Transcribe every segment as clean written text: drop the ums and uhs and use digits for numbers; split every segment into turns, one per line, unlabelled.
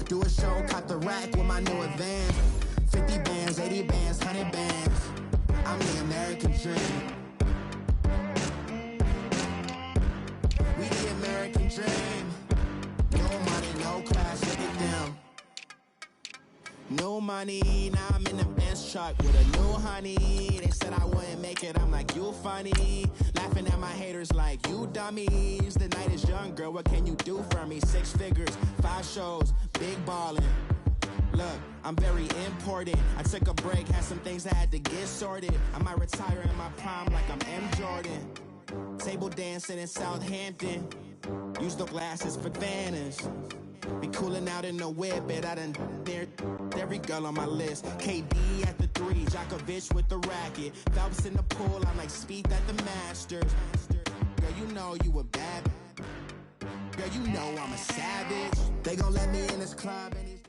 Do a show, cop the rack with my new advance. 50 bands, 80 bands, 100 bands. I'm the American dream. We the American dream. No money, no class, look at them. No money, now I'm in the Benz truck with a new honey. They said I wouldn't make it, I'm like, you funny. Laughing at my haters like, you dummies. The night is young, girl, what can you do for me? 6 figures, 5 shows, big ballin'. Look, I'm very important. I took a break, had some things I had to get sorted. I might retire in my prime like I'm M. Jordan. Table dancing in Southampton. Use the glasses for Thanos. Be cooling out in the whip, but I done near every girl on my list. KD at the 3, Djokovic with the racket. Phelps in the pool, I'm like Speed at the Masters. Girl, you know you a bad. Girl, you know I'm a savage. They gon' let me in this club and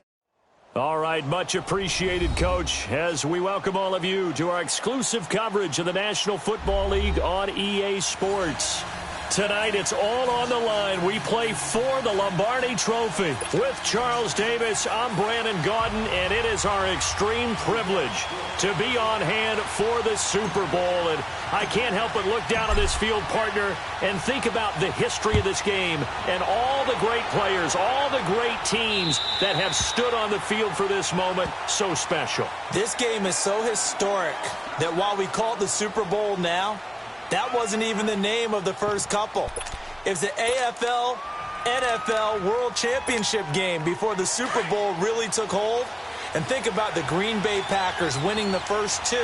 All right, much appreciated, Coach, as we welcome all of you to our exclusive coverage of the National Football League on EA Sports. Tonight, it's all on the line. We play for the Lombardi Trophy. With Charles Davis, I'm Brandon Gaudin, and it is our extreme privilege to be on hand for the Super Bowl. And I can't help but look down on this field, partner, and think about the history of this game and all the great players, all the great teams that have stood on the field for this moment. So special.
This game is so historic that while we call it the Super Bowl now, that wasn't even the name of the first couple. It was the AFL, NFL World Championship game before the Super Bowl really took hold. And think about the Green Bay Packers winning the first 2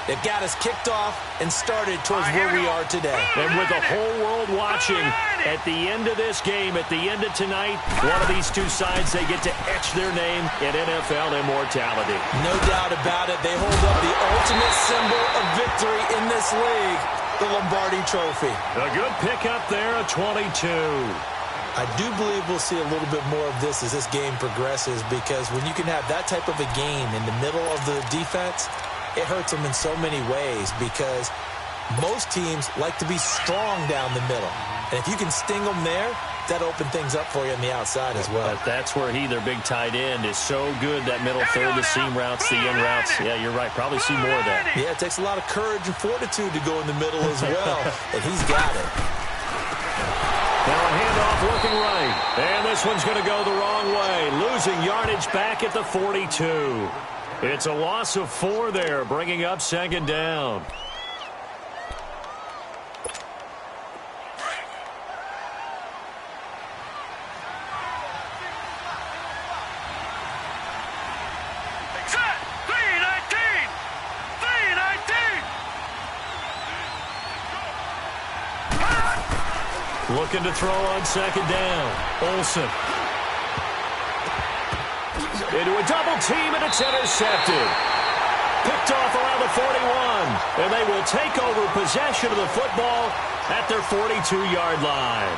that got us kicked off and started towards where we are today.
And with the whole world watching, at the end of this game, at the end of tonight, one of these two sides, they get to etch their name in NFL immortality.
No doubt about it. They hold up the ultimate symbol of victory in this league, the Lombardi Trophy.
A good pickup there, a 22.
I do believe we'll see a little bit more of this as this game progresses, because when you can have that type of a game in the middle of the defense, it hurts them in so many ways, because most teams like to be strong down the middle. And if you can sting them there, that opens things up for you on the outside as well.
But that's where their big tight end, is so good, that middle third, the seam routes, the in routes. Yeah, you're right. Probably see more of that.
Yeah, it takes a lot of courage and fortitude to go in the middle as well, and he's got it.
Now a handoff looking right. And this one's going to go the wrong way. Losing yardage back at the 42. It's a loss of 4 there, bringing up 2nd down. Looking to throw on 2nd down. Olsen. Into a double team, and it's intercepted. Picked off around the 41. And they will take over possession of the football at their 42-yard line.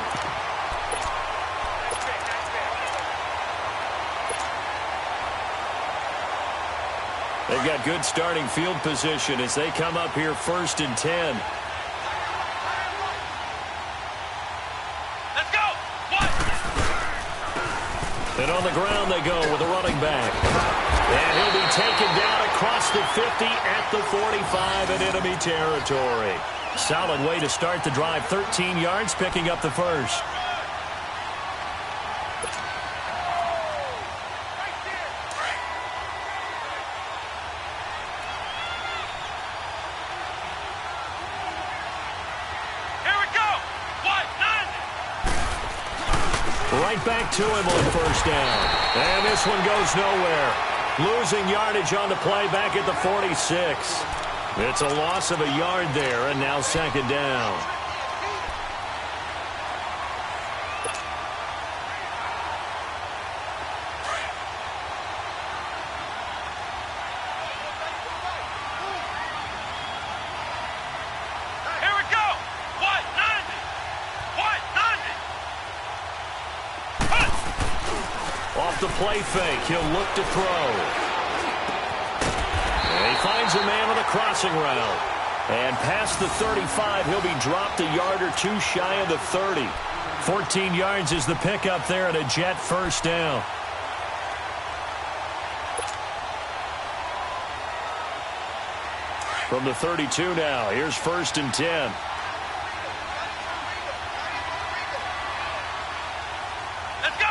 They've got good starting field position as they come up here 1st and 10. And on the ground they go with a running back. And he'll be taken down across the 50 at the 45 in enemy territory. Solid way to start the drive. 13 yards, picking up the first. Right back to him on 1st down. And this one goes nowhere. Losing yardage on the play back at the 46. It's a loss of a yard there, and now 2nd down. The play fake. He'll look to throw. And he finds a man on the crossing route. And past the 35, he'll be dropped a yard or 2 shy of the 30. 14 yards is the pickup there, and a Jet 1st down. From the 32 now, here's 1st and 10.
Let's go.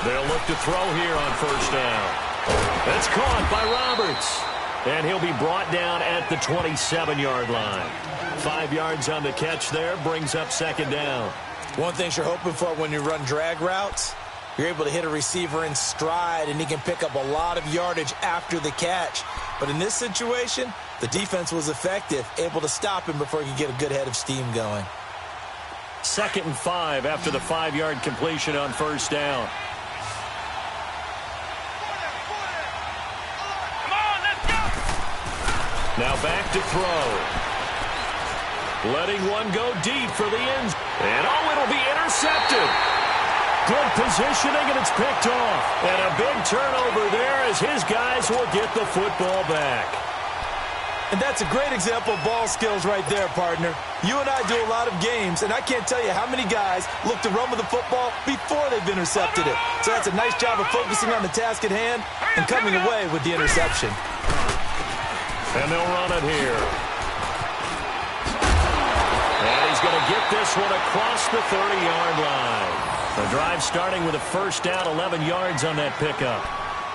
They'll look to throw here on 1st down. That's caught by Roberts. And he'll be brought down at the 27-yard line. 5 yards on the catch there, brings up 2nd down.
One thing you're hoping for when you run drag routes, you're able to hit a receiver in stride, and he can pick up a lot of yardage after the catch. But in this situation, the defense was effective, able to stop him before he could get a good head of steam going.
2nd and 5 after the 5-yard completion on 1st down. Now back to throw. Letting one go deep for the end. And it'll be intercepted. Good positioning, and it's picked off. And a big turnover there as his guys will get the football back.
And that's a great example of ball skills right there, partner. You and I do a lot of games, and I can't tell you how many guys look to run with the football before they've intercepted it. So that's a nice job of focusing on the task at hand and coming away with the interception.
And they'll run it here. And he's going to get this one across the 30-yard line. The drive starting with a 1st down, 11 yards on that pickup.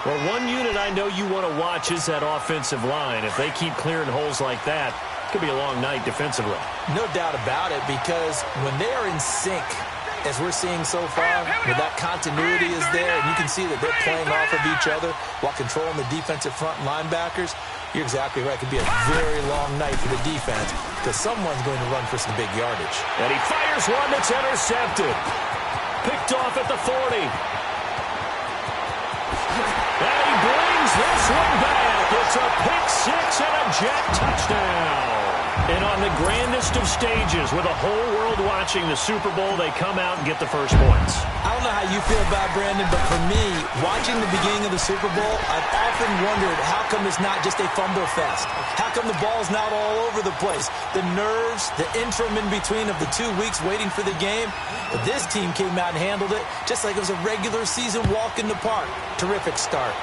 Well, one unit I know you want to watch is that offensive line. If they keep clearing holes like that, it could be a long night defensively.
No doubt about it, because when they are in sync, as we're seeing so far, where that continuity is there, and you can see that they're playing off of each other while controlling the defensive front linebackers, you're exactly right. It could be a very long night for the defense because someone's going to run for some big yardage.
And he fires one that's intercepted. Picked off at the 40. And he brings this one back. It's a pick six and a Jet touchdown. And on the grandest of stages, with the whole world watching the Super Bowl, they come out and get the first points.
I don't know how you feel about Brandon, but for me, watching the beginning of the Super Bowl, I've often wondered how come it's not just a fumble fest? How come the ball's not all over the place? The nerves, the interim in between of the 2 weeks waiting for the game. But this team came out and handled it just like it was a regular season walk in the park. Terrific start.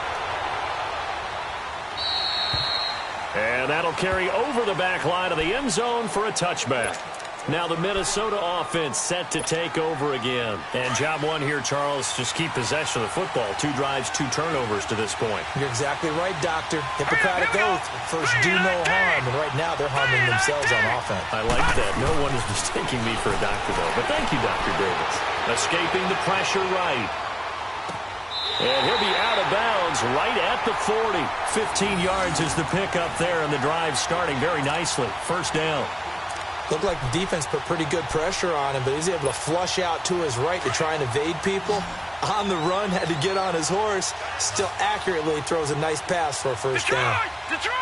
And that'll carry over the back line of the end zone for a touchback. Now the Minnesota offense set to take over again. And job one here, Charles, just keep possession of the football. 2 drives, 2 turnovers to this point.
You're exactly right, Doctor. Hippocratic oath. First, do no harm. And right now, they're harming themselves on offense.
I like that. No one is mistaking me for a doctor, though. But thank you, Dr. Davis. Escaping the pressure right. And he'll be out of bounds right at the 40. 15 yards is the pickup there, and the drive starting very nicely. First down.
Looked like the defense put pretty good pressure on him, but he's able to flush out to his right to try and evade people. On the run, had to get on his horse. Still accurately throws a nice pass for a first down.
Detroit!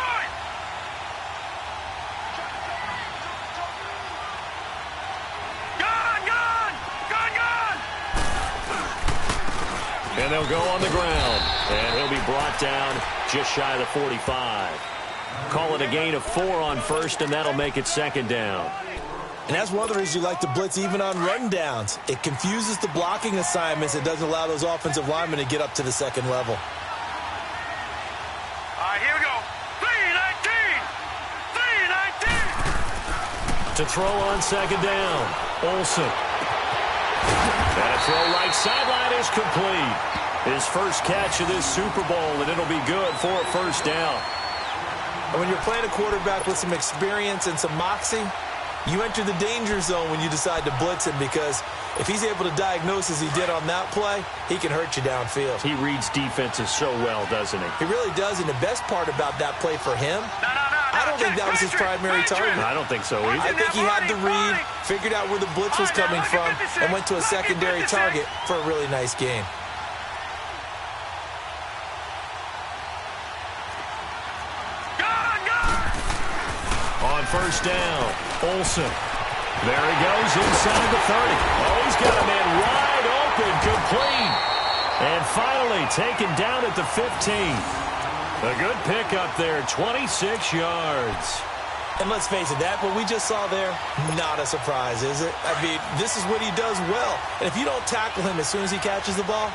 And they'll go on the ground. And he'll be brought down just shy of the 45. Call it a gain of 4 on first, and that'll make it second down.
And that's one of the reasons you like to blitz even on rundowns. It confuses the blocking assignments. It doesn't allow those offensive linemen to get up to the second level.
All right, here we go. 3-19.
To throw on second down, Olsen. And a throw right sideline is complete. His first catch of this Super Bowl, and it'll be good for a first down.
And when you're playing a quarterback with some experience and some moxie, you enter the danger zone when you decide to blitz him, because if he's able to diagnose as he did on that play, he can hurt you downfield.
He reads defenses so well, doesn't he?
He really does, and the best part about that play for him, I don't think that was his primary target.
I don't think so either.
I think he had the read, figured out where the blitz was coming from, and went to a secondary target for a really nice game.
On first down, Olsen. There he goes inside the 30. Oh, he's got a man wide open, complete. And finally taken down at the 15. A good pickup there, 26 yards.
And let's face it, that what we just saw there, not a surprise, is it? I mean, this is what he does well. And if you don't tackle him as soon as he catches the ball,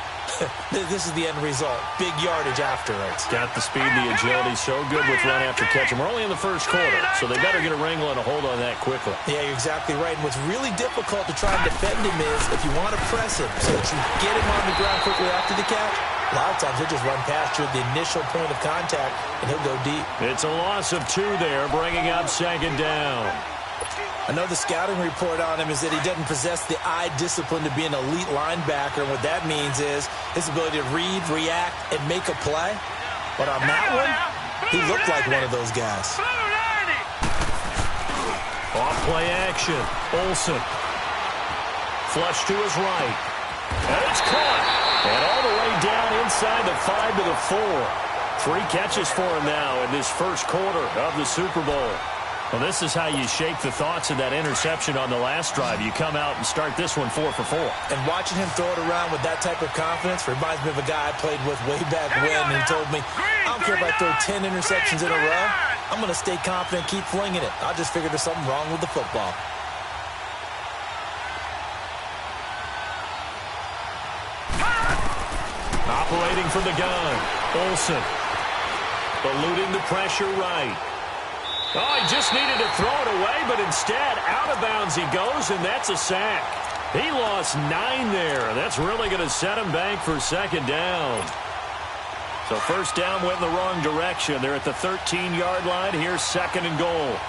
this is the end result. Big yardage afterwards.
Got the speed, the agility, so good with run after catch. And we're only in the first quarter, so they better get a wrangle and a hold on that quickly.
Yeah, you're exactly right. And what's really difficult to try and defend him is if you want to press him so that you get him on the ground quickly after the catch, a lot of times he'll just run past you at the initial point of contact, and he'll go deep.
It's a loss of 2 there, bringing up second down.
Another scouting report on him is that he doesn't possess the eye discipline to be an elite linebacker. And what that means is his ability to read, react, and make a play. But on that one, he looked like one of those guys.
Off play action. Olsen. Flush to his right. And it's caught. And all the way down inside the 5 to the 4. 3 catches for him now in this first quarter of the Super Bowl. Well, this is how you shake the thoughts of that interception on the last drive. You come out and start this one 4 for 4.
And watching him throw it around with that type of confidence reminds me of a guy I played with way back when, and he told me, I don't care if I throw 10 interceptions in a row. I'm going to stay confident, keep flinging it. I just figured there's something wrong with the football.
Operating from the gun, Olsen. Eluding the pressure right. Oh, he just needed to throw it away, but instead, out of bounds he goes, and that's a sack. He lost 9 there. That's really going to set him back for second down. So first down went in the wrong direction. They're at the 13-yard line. Here's second and goal.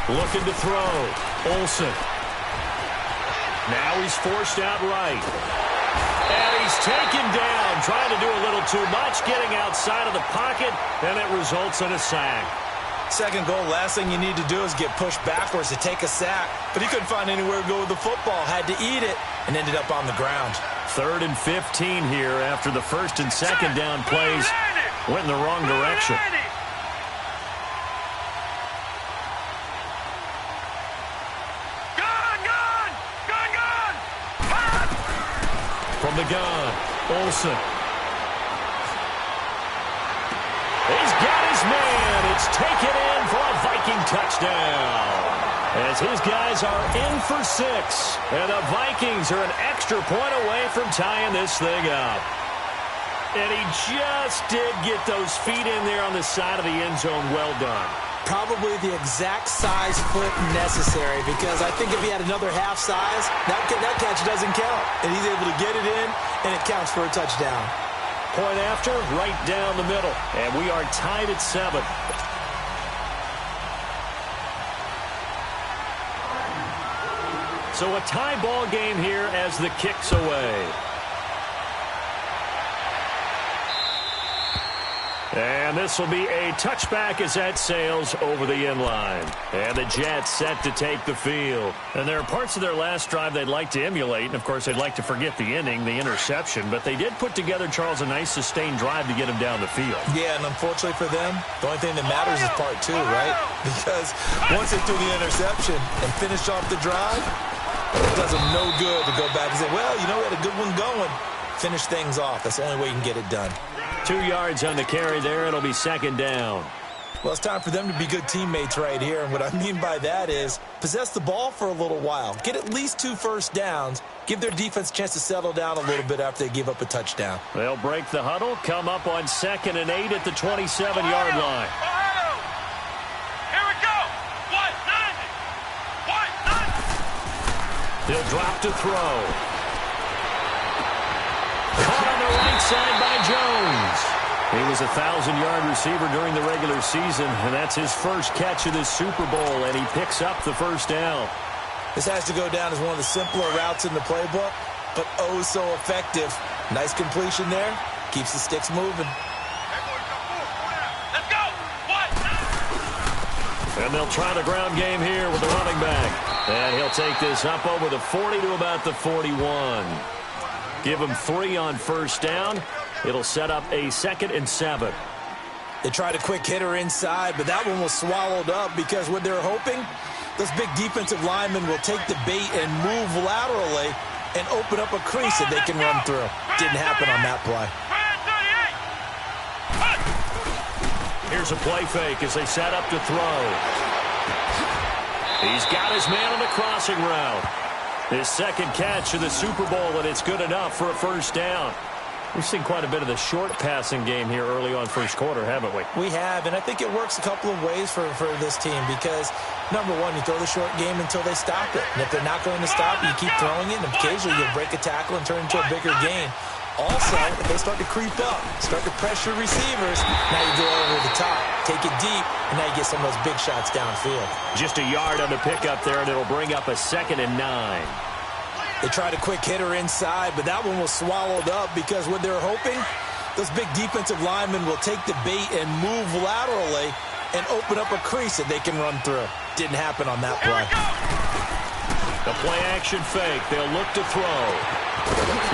Looking to throw. Olsen. Now he's forced out right. And he's taken down, trying to do a little too much, getting outside of the pocket, and it results in a sack.
Second goal, last thing you need to do is get pushed backwards to take a sack. But he couldn't find anywhere to go with the football, had to eat it, and ended up on the ground.
3rd and 15 here after the first and second down plays went in the wrong direction. From the gun, Olsen. He's got his man. It's taken in for a Viking touchdown. As his guys are in for 6. And the Vikings are an extra point away from tying this thing up. And he just did get those feet in there on the side of the end zone. Well done.
Probably the exact size foot necessary, because I think if he had another half size, that catch doesn't count. And he's able to get it in, and it counts for a touchdown.
Point after, right down the middle. And we are tied at 7. So a tie ball game here as the kick's away. And this will be a touchback as that sails over the end line. And the Jets set to take the field. And there are parts of their last drive they'd like to emulate. And, of course, they'd like to forget the inning, the interception. But they did put together, Charles, a nice sustained drive to get him down the field. Yeah, and unfortunately for them, the only thing that matters is part 2, right? Because once they threw the interception and finished off the drive, it does them no good to go back and say, well, you know, we had a good one going. Finish things off. That's the only way you can get it done. 2 yards on the carry there. It'll be second down. Well, it's time for them to be good teammates right here. And what I mean by that is possess the ball for a little while. Get at least 2 first downs. Give their defense a chance to settle down a little bit after they give up a touchdown. They'll break the huddle, come up on 2nd and 8 at the 27-yard line.
Here we go. 190.
He'll drop to throw. Caught on the right side by Jones. He was a 1,000-yard receiver during the regular season, and that's his first catch of this Super Bowl, and he picks up the first down. This has to go down as one of the simpler routes in the playbook, but oh so effective. Nice completion there. Keeps the sticks moving.
Let's go.
And they'll try the ground game here with the running back. And he'll take this up over the 40 to about the 41. Give him 3 on first down. It'll set up a 2nd and 7. They tried a quick hitter inside, but that one was swallowed up because what they're hoping
those big defensive linemen will take the bait and move laterally and open up a crease that they can run through. Didn't happen on that play.
Here's a play fake as they set up to throw. He's got his man on the crossing route. His second catch of the Super Bowl, and it's good enough for a first down. We've seen quite a bit of the short passing game here early on first quarter, haven't we?
We have, and I think it works a couple of ways for this team because, number one, you throw the short game until they stop it. And if they're not going to stop it, you keep throwing it, and occasionally you'll break a tackle and turn it into a bigger gain. Also, if they start to creep up, start to pressure receivers, now you go over the top, take it deep, and now you get some of those big shots downfield.
Just a yard on the pickup there, and it'll bring up a 2nd and 9.
They tried a quick hitter inside, but that one was swallowed up because what they're hoping, those big defensive linemen will take the bait and move laterally and open up a crease that they can run through. Didn't happen on that play.
The play action fake. They'll look to throw.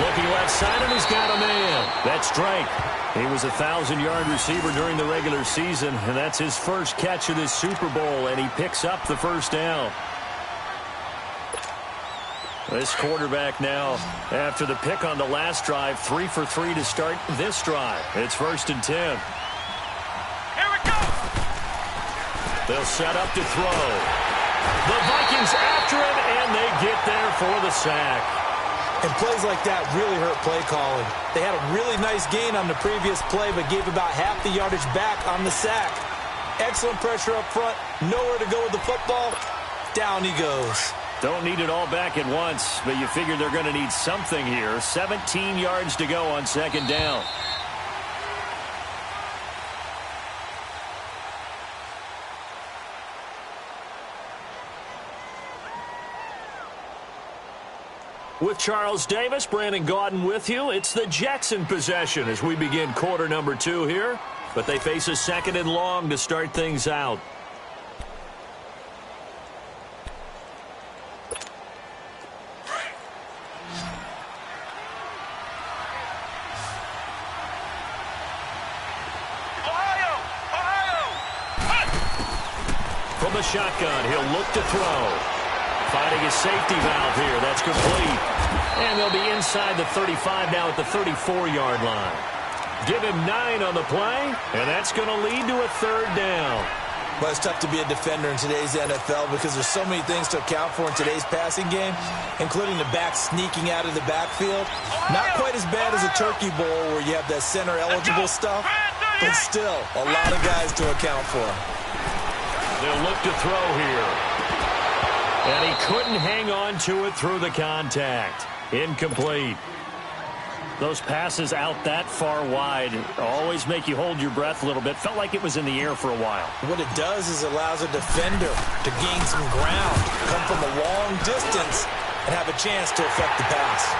Looking left side, and he's got a man. That's Drake. He was a 1,000-yard receiver during the regular season, and that's his first catch of this Super Bowl, and he picks up the first down. This quarterback now, after the pick on the last drive, 3 for 3 to start this drive. It's 1st and 10.
Here we go.
They'll set up to throw. The Vikings after him, and they get there for the sack.
And plays like that really hurt play calling. They had a really nice gain on the previous play, but gave about half the yardage back on the sack. Excellent pressure up front. Nowhere to go with the football. Down he goes.
Don't need it all back at once, but you figure they're going to need something here. 17 yards to go on 2nd down. With Charles Davis, Brandon Gaudin with you. It's the Jets in possession as we begin quarter number 2 here. But they face a 2nd and long to start things out. From the shotgun, he'll look to throw. Finding his safety valve here. That's complete. And they'll be inside the 35 now at the 34-yard line. Give him 9 on the play, and that's going to lead to a 3rd down.
Well, it's tough to be a defender in today's NFL because there's so many things to account for in today's passing game, including the back sneaking out of the backfield. Not quite as bad as a Turkey Bowl where you have that center-eligible stuff, but still a lot of guys to account for.
They'll look to throw here. And he couldn't hang on to it through the contact. Incomplete. Those passes out that far wide always make you hold your breath a little bit. Felt like it was in the air for a while.
What it does is it allows a defender to gain some ground, come from a long distance, and have a chance to affect the pass.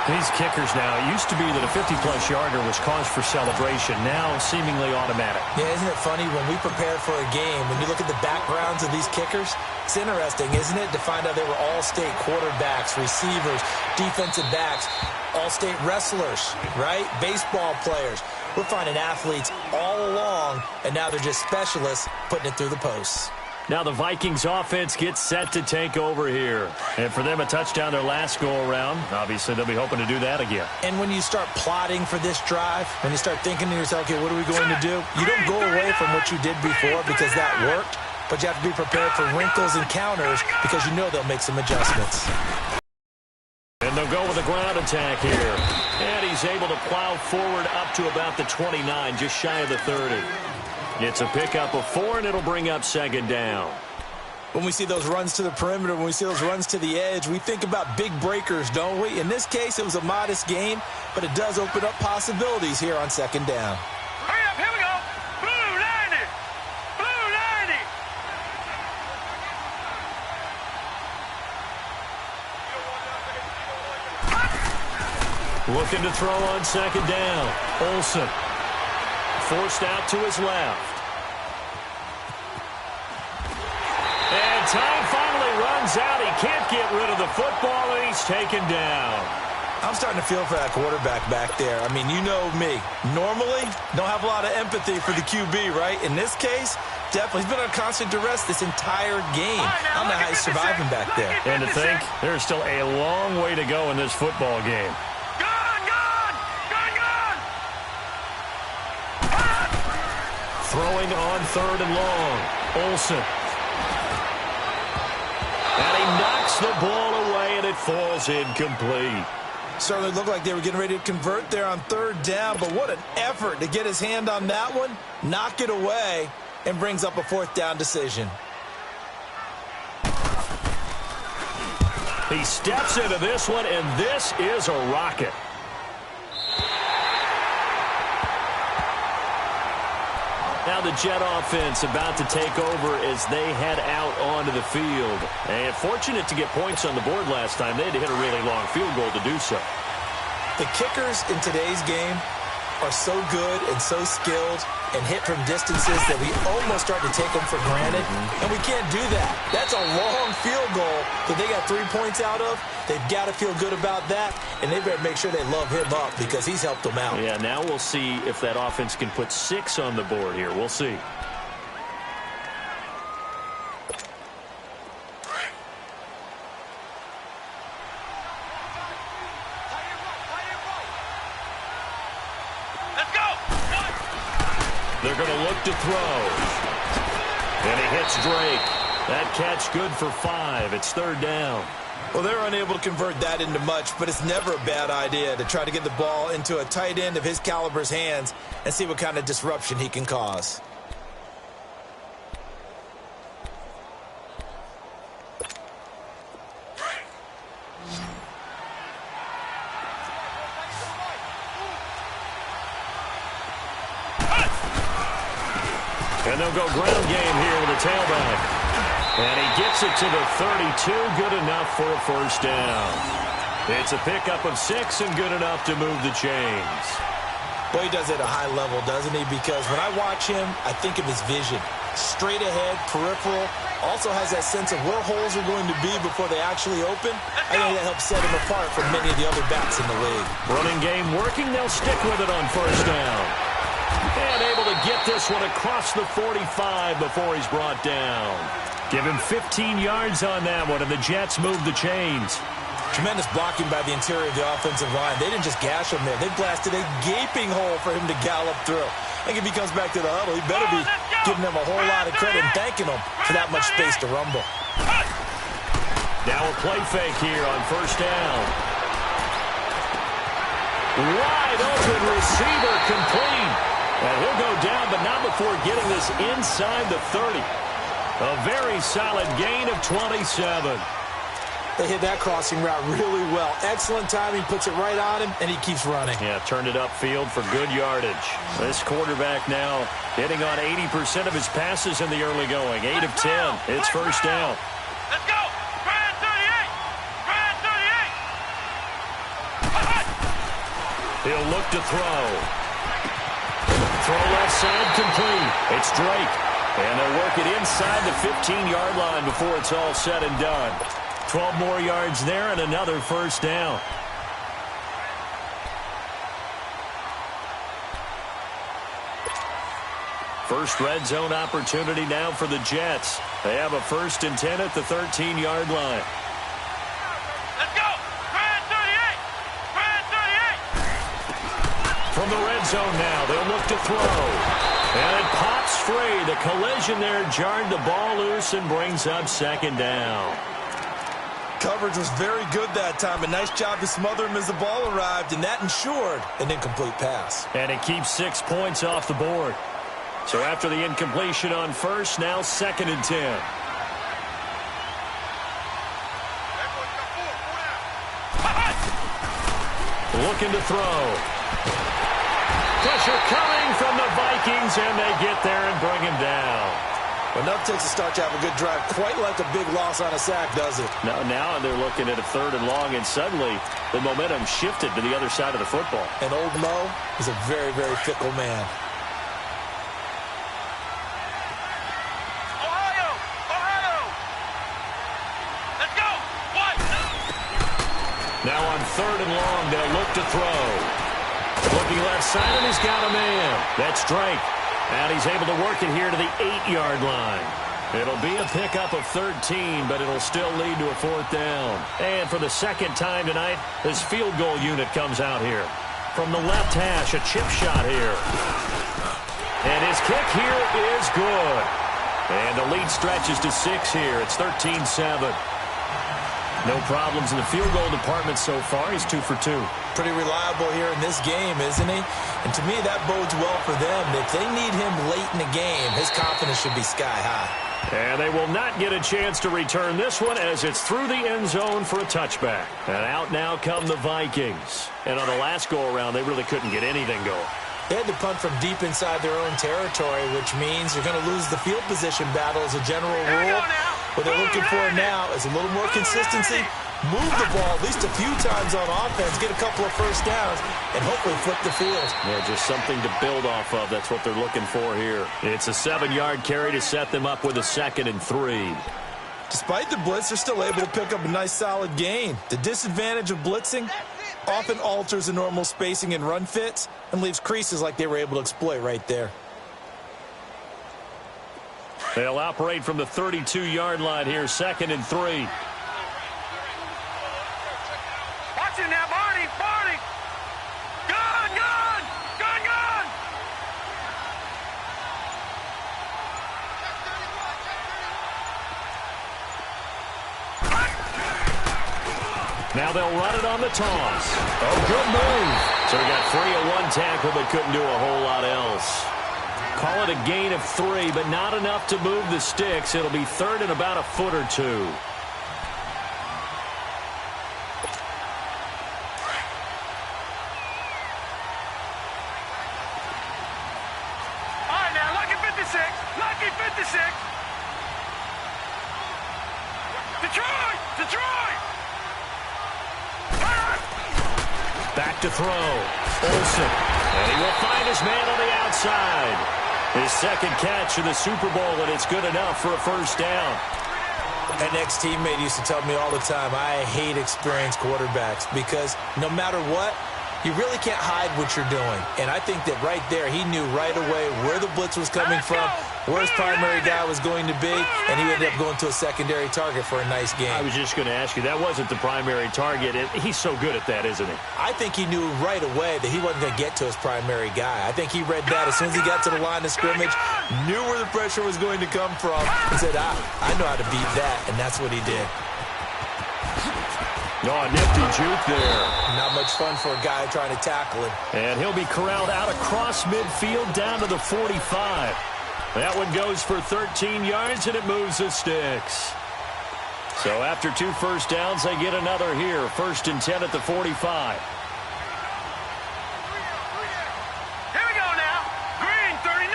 These kickers now, it used to be that a 50-plus yarder was cause for celebration. Now, seemingly automatic.
Yeah, isn't it funny when we prepare for a game, when you look at the backgrounds of these kickers, it's interesting, isn't it, to find out they were all-state quarterbacks, receivers, defensive backs, all-state wrestlers, right? Baseball players. We're finding athletes all along, and now they're just specialists putting it through the posts.
Now the Vikings offense gets set to take over here. And for them, a touchdown their last go-around. Obviously, they'll be hoping to do that again.
And when you start plotting for this drive, when you start thinking to yourself, okay, what are we going to do? You don't go away from what you did before because that worked, but you have to be prepared for wrinkles and counters because you know they'll make some adjustments.
And they'll go with a ground attack here. And he's able to plow forward up to about the 29, just shy of the 30. It's a pickup of 4, and it'll bring up 2nd down.
When we see those runs to the perimeter, when we see those runs to the edge, we think about big breakers, don't we? In this case, it was a modest gain, but it does open up possibilities here on 2nd down.
Hurry up, here we go. Blue 90. Blue
90. Looking to throw on 2nd down. Olsen. Forced out to his left. And time finally runs out. He can't get rid of the football, and he's taken down.
I'm starting to feel for that quarterback back there. I mean, you know me. Normally, don't have a lot of empathy for the QB, right? In this case, definitely. He's been on constant duress this entire game. I don't know how he's surviving back there.
And to think, there's still a long way to go in this football game. Throwing on 3rd and long. Olsen. And he knocks the ball away, and it falls incomplete.
Certainly looked like they were getting ready to convert there on 3rd down, but what an effort to get his hand on that one, knock it away, and brings up a 4th down decision.
He steps into this one, and this is a rocket. Now the Jet offense about to take over as they head out onto the field. And fortunate to get points on the board last time. They had to hit a really long field goal to do so.
The kickers in today's game are so good and so skilled and hit from distances that we almost start to take them for granted. And we can't do that. That's a long field goal that they got 3 points out of. They've got to feel good about that, and they better make sure they love him up because he's helped them out.
Yeah, now we'll see if that offense can put 6 on the board here. We'll see. They're going to look to throw. And he hits Drake. That catch good for 5. It's 3rd down.
Well, they're unable to convert that into much, but it's never a bad idea to try to get the ball into a tight end of his caliber's hands and see what kind of disruption he can cause.
And they'll go ground game here with a tailback. And he gets it to the 32, good enough for a 1st down. It's a pickup of 6 and good enough to move the chains.
Well, he does it at a high level, doesn't he? Because when I watch him, I think of his vision. Straight ahead, peripheral, also has that sense of where holes are going to be before they actually open. I think that helps set him apart from many of the other backs in the league.
Running game working, they'll stick with it on 1st down. And able to get this one across the 45 before he's brought down. Give him 15 yards on that one, and the Jets move the chains.
Tremendous blocking by the interior of the offensive line. They didn't just gash him there. They blasted a gaping hole for him to gallop through. I think if he comes back to the huddle, he better be giving them a whole lot of credit and thanking them for that much space to rumble.
Now a play fake here on 1st down. Wide open receiver complete. And he'll go down, but not before getting this inside the 30. A very solid gain of 27.
They hit that crossing route really well. Excellent timing, puts it right on him, and he keeps running.
Yeah, turned it upfield for good yardage. This quarterback now hitting on 80% of his passes in the early going. 8 of 10. It's 1st down.
Let's go! Brand 38! Brand 38!
He'll look to throw. Throw left side complete. It's Drake. And they'll work it inside the 15-yard line before it's all said and done. 12 more yards there and another 1st down. First red zone opportunity now for the Jets. They have a 1st and 10 at the 13-yard line.
Let's go! Brand 38! Brand 38!
From the red zone now, they'll look to throw. And it pops free. The collision there jarred the ball loose and brings up 2nd down.
Coverage was very good that time. A nice job to smother him as the ball arrived, and that ensured an incomplete pass.
And it keeps 6 points off the board. So after the incompletion on 1st, now 2nd and 10. Looking to throw. Pressure coming from the Vikings, and they get there and bring him down.
Enough takes to start to have a good drive. Quite like a big loss on a sack, does it?
Now they're looking at a 3rd and long, and suddenly the momentum shifted to the other side of the football.
And old Mo is a very, very fickle man.
Ohio! Ohio! Let's go! What?
Now on 3rd and long. They'll look to throw. Looking left side, and he's got a man. That's Drake. And he's able to work it here to the 8-yard line. It'll be a pickup of 13, but it'll still lead to a 4th down. And for the 2nd time tonight, his field goal unit comes out here. From the left hash, a chip shot here. And his kick here is good. And the lead stretches to 6 here. It's 13-7. No problems in the field goal department so far. He's 2 for 2.
Pretty reliable here in this game, isn't he? And to me, that bodes well for them. If they need him late in the game, his confidence should be sky high.
And they will not get a chance to return this one as it's through the end zone for a touchback. And out now come the Vikings. And on the last go-around, they really couldn't get anything going.
They had to punt from deep inside their own territory, which means you're going to lose the field position battle as a general rule. What they're looking for now is a little more consistency, move the ball at least a few times on offense, get a couple of first downs, and hopefully flip the field.
Yeah, just something to build off of. That's what they're looking for here. It's a 7-yard carry to set them up with a 2nd and 3.
Despite the blitz, they're still able to pick up a nice solid gain. The disadvantage of blitzing often alters the normal spacing and run fits and leaves creases like they were able to exploit right there.
They'll operate from the 32-yard line here, 2nd and 3.
Watch it now, Barney, Barney. Gun, gun, gun, gun.
Now they'll run it on the toss. Oh, good move. So he got free of 1 tackle but couldn't do a whole lot else. Call it a gain of 3, but not enough to move the sticks. It'll be 3rd and about a foot or 2.
All right, now, lucky 56. Lucky 56. Detroit! Detroit!
Back to throw. Olsen. And he will find his man on the outside. His 2nd catch in the Super Bowl, and it's good enough for a first down.
An ex-teammate used to tell me all the time, I hate experienced quarterbacks because no matter what, you really can't hide what you're doing. And I think that right there, he knew right away where the blitz was coming from, where his primary guy was going to be, and he ended up going to a secondary target for a nice game.
I was just going to ask you, that wasn't the primary target. He's so good at that, isn't he?
I think he knew right away that he wasn't going to get to his primary guy. I think he read that as soon as he got to the line of scrimmage, knew where the pressure was going to come from, and said, I know how to beat that, and that's what he did.
Oh, nifty juke there.
Not much fun for a guy trying to tackle him.
And he'll be corralled out across midfield down to the 45. That one goes for 13 yards, and it moves the sticks. So after 2 first downs, they get another here. 1st and 10 at the 45.
Here we go now. Green 39.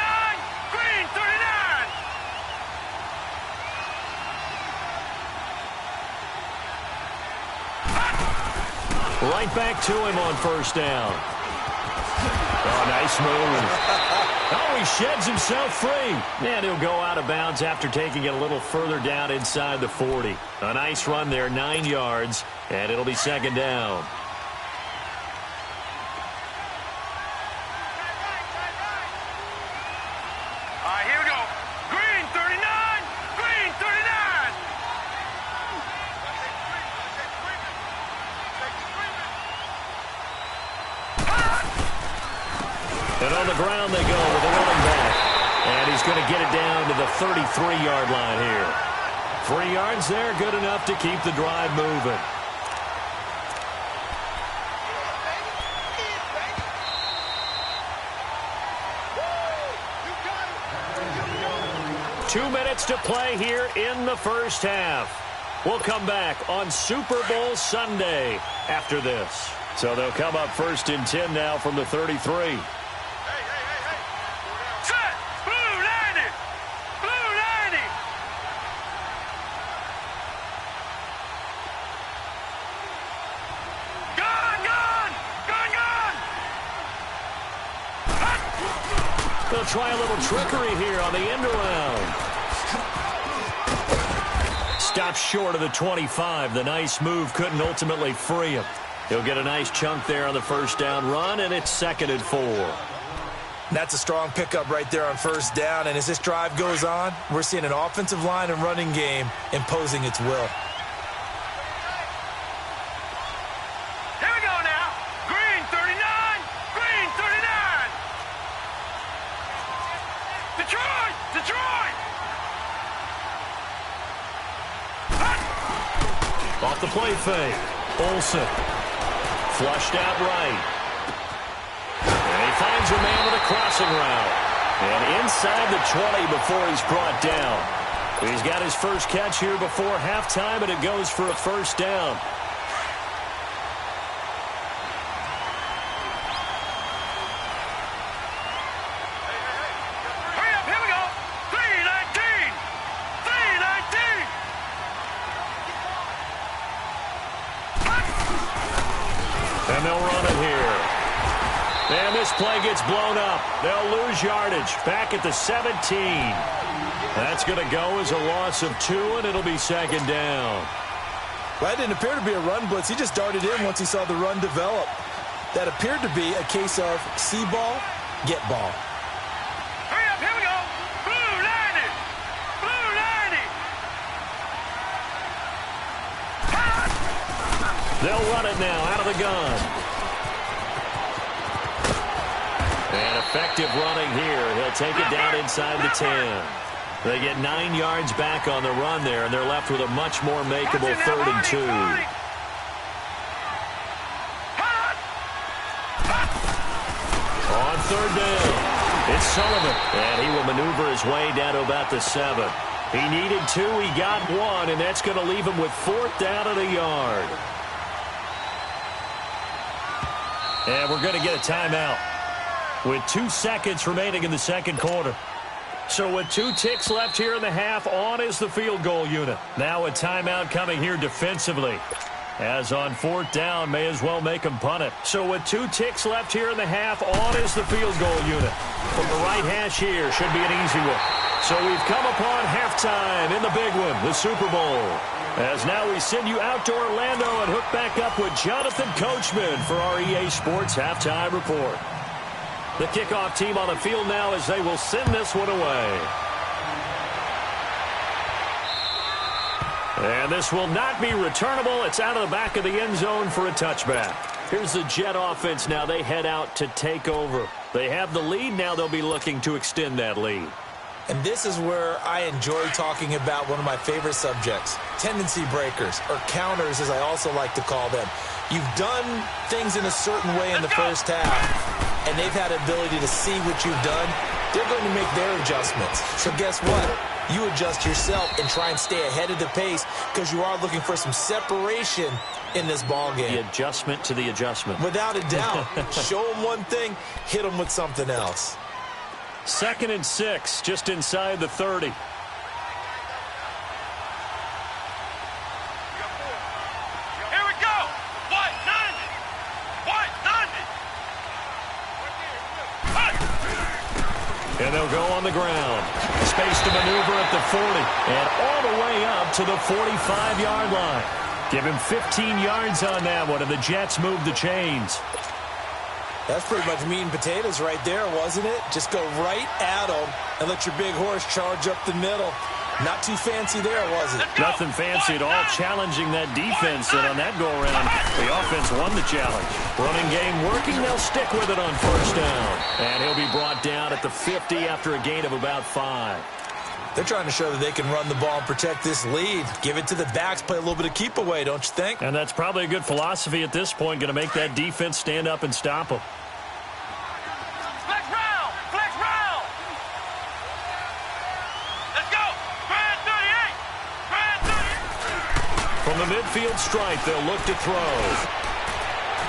Green 39.
Right back to him on 1st down. Oh, nice move. Oh, he sheds himself free. And he'll go out of bounds after taking it a little further down inside the 40. A nice run there, 9 yards, and it'll be 2nd down.
All right, here we go. Green 39. Green 39.
And on the ground they go with a running back. And he's going to get it down to the 33-yard line here. 3 yards there, good enough to keep the drive moving. Two minutes to play here in the first half. We'll come back on Super Bowl Sunday after this. So they'll come up 1st and 10 now from the 33.
Set. Blue 90. Blue 90. Gun, gun. Gun, gun.
They'll try a little trickery here on the end around. Stopped short of the 25. The nice move couldn't ultimately free him. He'll get a nice chunk there on the first down run, and it's 2nd and 4.
That's a strong pickup right there on first down, and as this drive goes on, we're seeing an offensive line and running game imposing its will.
Here we go now. Green 39. Green 39. Detroit. Detroit.
Off the play fake. Olsen. Flushed out right. And he finds a man with a crossing route. And inside the 20 before he's brought down. He's got his first catch here before halftime, and it goes for a first down.
Hurry up. Here we go. 319. 319.
And they'll run it here. And this play gets blown up. They'll lose yardage back at the 17. That's going to go as a loss of 2, and it'll be 2nd down.
Well, that didn't appear to be a run blitz. He just darted in once he saw the run develop. That appeared to be a case of see ball, get ball.
Hurry up. Here we go. Blue 90. Blue 90.
They'll run it now out of the gun. And effective running here. He'll take it down inside the 10. They get 9 yards back on the run there, and they're left with a much more makeable 3rd and 2. On 3rd down, it's Sullivan, and he will maneuver his way down to about the 7. He needed 2, he got 1, and that's going to leave him with 4th down at a yard. And we're going to get a timeout with 2 seconds remaining in the second quarter. So with 2 ticks left here in the half, on is the field goal unit. Now a timeout coming here defensively. As on 4th down, may as well make them punt it. So with 2 ticks left here in the half, on is the field goal unit. From the right hash here, should be an easy one. So we've come upon halftime in the big one, the Super Bowl. As now we send you out to Orlando and hook back up with Jonathan Coachman for our EA Sports Halftime Report. The kickoff team on the field now as they will send this one away. And this will not be returnable. It's out of the back of the end zone for a touchback. Here's the Jet offense now. They head out to take over. They have the lead. Now they'll be looking to extend that lead.
And this is where I enjoy talking about one of my favorite subjects, tendency breakers, or counters as I also like to call them. You've done things in a certain way in the first half, and they've had the ability to see what you've done. They're going to make their adjustments. So guess what? You adjust yourself and try and stay ahead of the pace because you are looking for some separation in this ball game.
The adjustment to the adjustment.
Without a doubt. Show them one thing, hit them with something else.
2nd and 6, just inside the 30.
Here we go. White 90. White 90.
And they'll go on the ground. Space to maneuver at the 40. And all the way up to the 45-yard line. Give him 15 yards on that one, and the Jets move the chains.
That's pretty much meat and potatoes right there, wasn't it? Just go right at them and let your big horse charge up the middle. Not too fancy there, was it?
Nothing fancy at all, challenging that defense, and on that go-around, the offense won the challenge. Running game working, they'll stick with it on first down. And he'll be brought down at the 50 after a gain of about 5.
They're trying to show that they can run the ball and protect this lead. Give it to the backs, play a little bit of keep away, don't you think?
And that's probably a good philosophy at this point, going to make that defense stand up and stop them.
Flex round. Flex round. Let's go. Grand 38. Grand 38.
From the midfield stripe, they'll look to throw.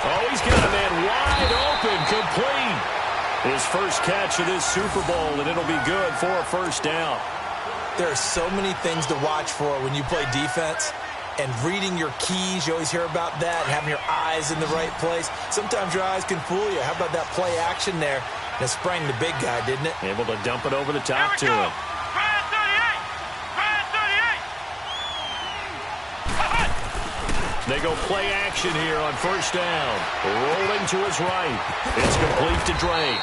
Oh, he's got a man wide open, complete. His first catch of this Super Bowl, and it'll be good for a first down.
There are so many things to watch for when you play defense. And reading your keys, you always hear about that, and having your eyes in the right place. Sometimes your eyes can fool you. How about that play action there? And it sprang the big guy, didn't it?
Able to dump it over the
Here
top
we
to
go.
him.
Grand 38. Grand 38.
They go play action here on first down. Rolling to his right. It's complete to Drake.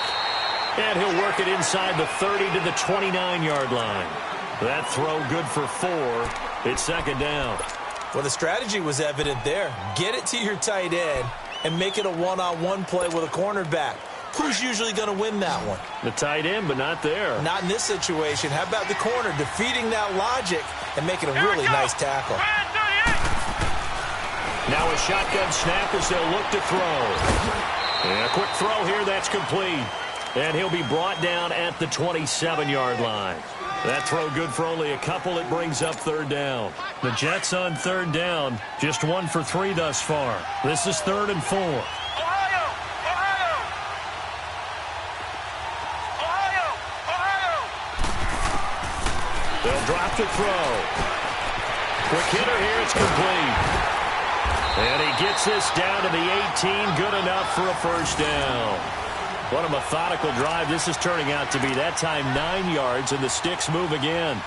And he'll work it inside the 30 to the 29-yard line. That throw good for 4. It's second down.
Well, the strategy was evident there. Get it to your tight end and make it a one-on-one play with a cornerback. Who's usually going to win that one?
The tight end, but not there.
Not in this situation. How about the corner defeating that logic and making a really nice tackle?
Now a shotgun snap as they'll look to throw. And a quick throw here, that's complete. And he'll be brought down at the 27-yard line. That throw good for only a couple. It brings up third down. The Jets on third down, just 1 for 3 thus far. This is 3rd and 4.
Ohio!
They'll drop to throw. Quick hitter here, it's complete. And he gets this down to the 18, good enough for a first down. What a methodical drive this is turning out to be. That time 9 yards, and the sticks move again.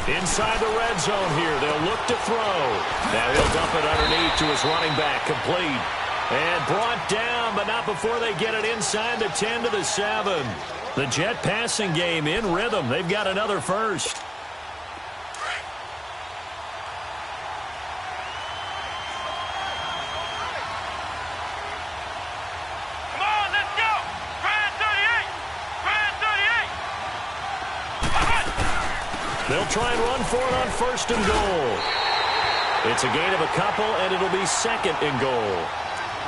Inside the red zone here. They'll look to throw. Now he'll dump it underneath to his running back. Complete. And brought down, but not before they get it inside the 10 to the 7. The Jet passing game in rhythm. They've got another first. They'll try and run for it on 1st and goal. It's a gain of a couple, and it'll be 2nd and goal.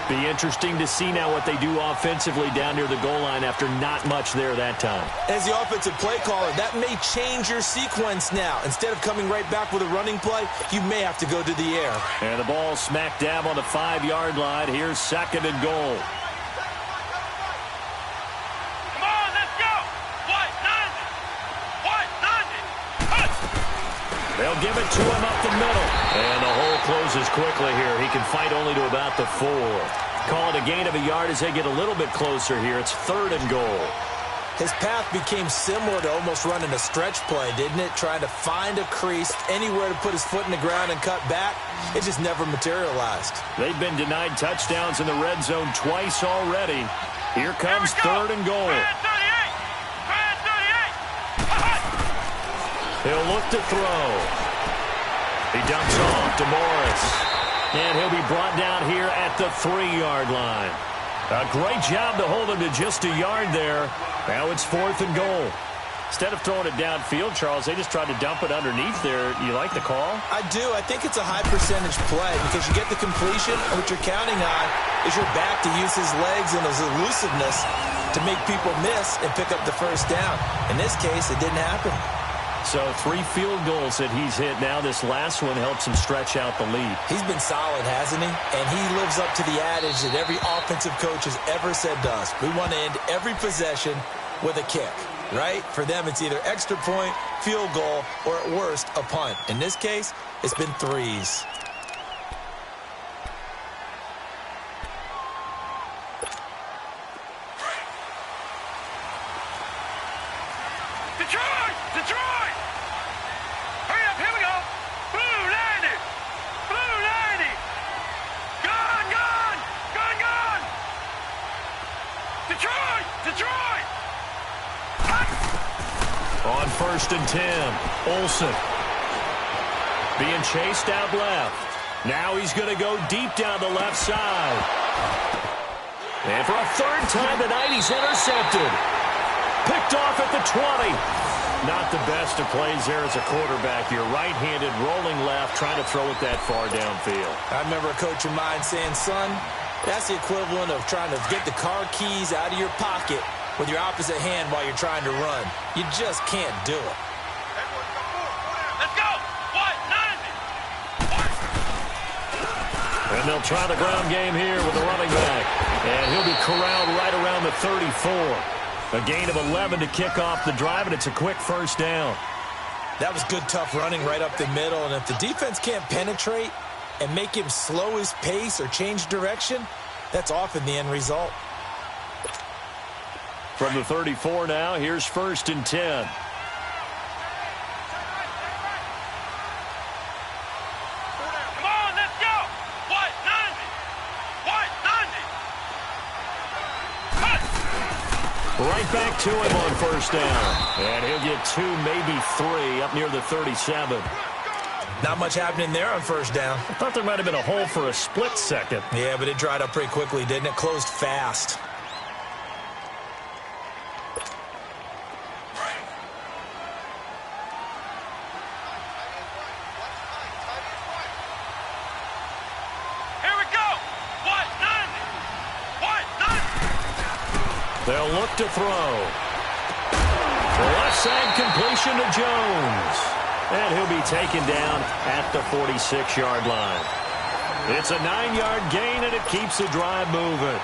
Be interesting to see now what they do offensively down near the goal line after not much there that time.
As the offensive play caller, that may change your sequence now. Instead of coming right back with a running play, you may have to go to the air.
And the ball smack dab on the 5-yard line. Here's 2nd and goal. They'll give it to him up the middle. And the hole closes quickly here. He can fight only to about the 4. Call it a gain of a yard as they get a little bit closer here. It's 3rd and goal.
His path became similar to almost running a stretch play, didn't it? Trying to find a crease, anywhere to put his foot in the ground and cut back. It just never materialized.
They've been denied touchdowns in the red zone twice already. Here comes 3rd and goal. He'll look to throw. He dumps off to Morris. And he'll be brought down here at the 3-yard line. A great job to hold him to just a yard there. Now it's 4th and goal. Instead of throwing it downfield, Charles, they just tried to dump it underneath there. You like the call?
I do. I think it's a high percentage play because you get the completion, and what you're counting on is your back to use his legs and his elusiveness to make people miss and pick up the first down. In this case, it didn't happen.
So 3 field goals that he's hit now. This last one helps him stretch out the lead.
He's been solid, hasn't he? And he lives up to the adage that every offensive coach has ever said to us. We want to end every possession with a kick, right? For them, it's either extra point, field goal, or at worst, a punt. In this case, it's been 3s.
Detroit! Hurry up, here we go! Blue 90! Blue 90! Gun! Detroit!
On 1st and 10, Olsen. Being chased out left. Now he's going to go deep down the left side. And for a 3rd time tonight, he's intercepted. Picked off at the 20. Not the best of plays there as a quarterback. You're right-handed, rolling left, trying to throw it that far downfield.
I remember a coach of mine saying, son, that's the equivalent of trying to get the car keys out of your pocket with your opposite hand while you're trying to run. You just can't do it.
Let's go! What? 90!
And they'll try the ground game here with the running back. And he'll be corralled right around the 34. A gain of 11 to kick off the drive, and it's a quick first down.
That was good, tough running right up the middle. And if the defense can't penetrate and make him slow his pace or change direction, that's often the end result.
From the 34 now, here's 1st and 10. Right back to him on 1st down. And he'll get 2, maybe 3 up near the 37.
Not much happening there on 1st down.
I thought there might have been a hole for a split second.
Yeah, but it dried up pretty quickly, didn't it? Closed fast.
They'll look to throw. Left side completion to Jones. And he'll be taken down at the 46-yard line. It's a 9-yard gain, and it keeps the drive moving.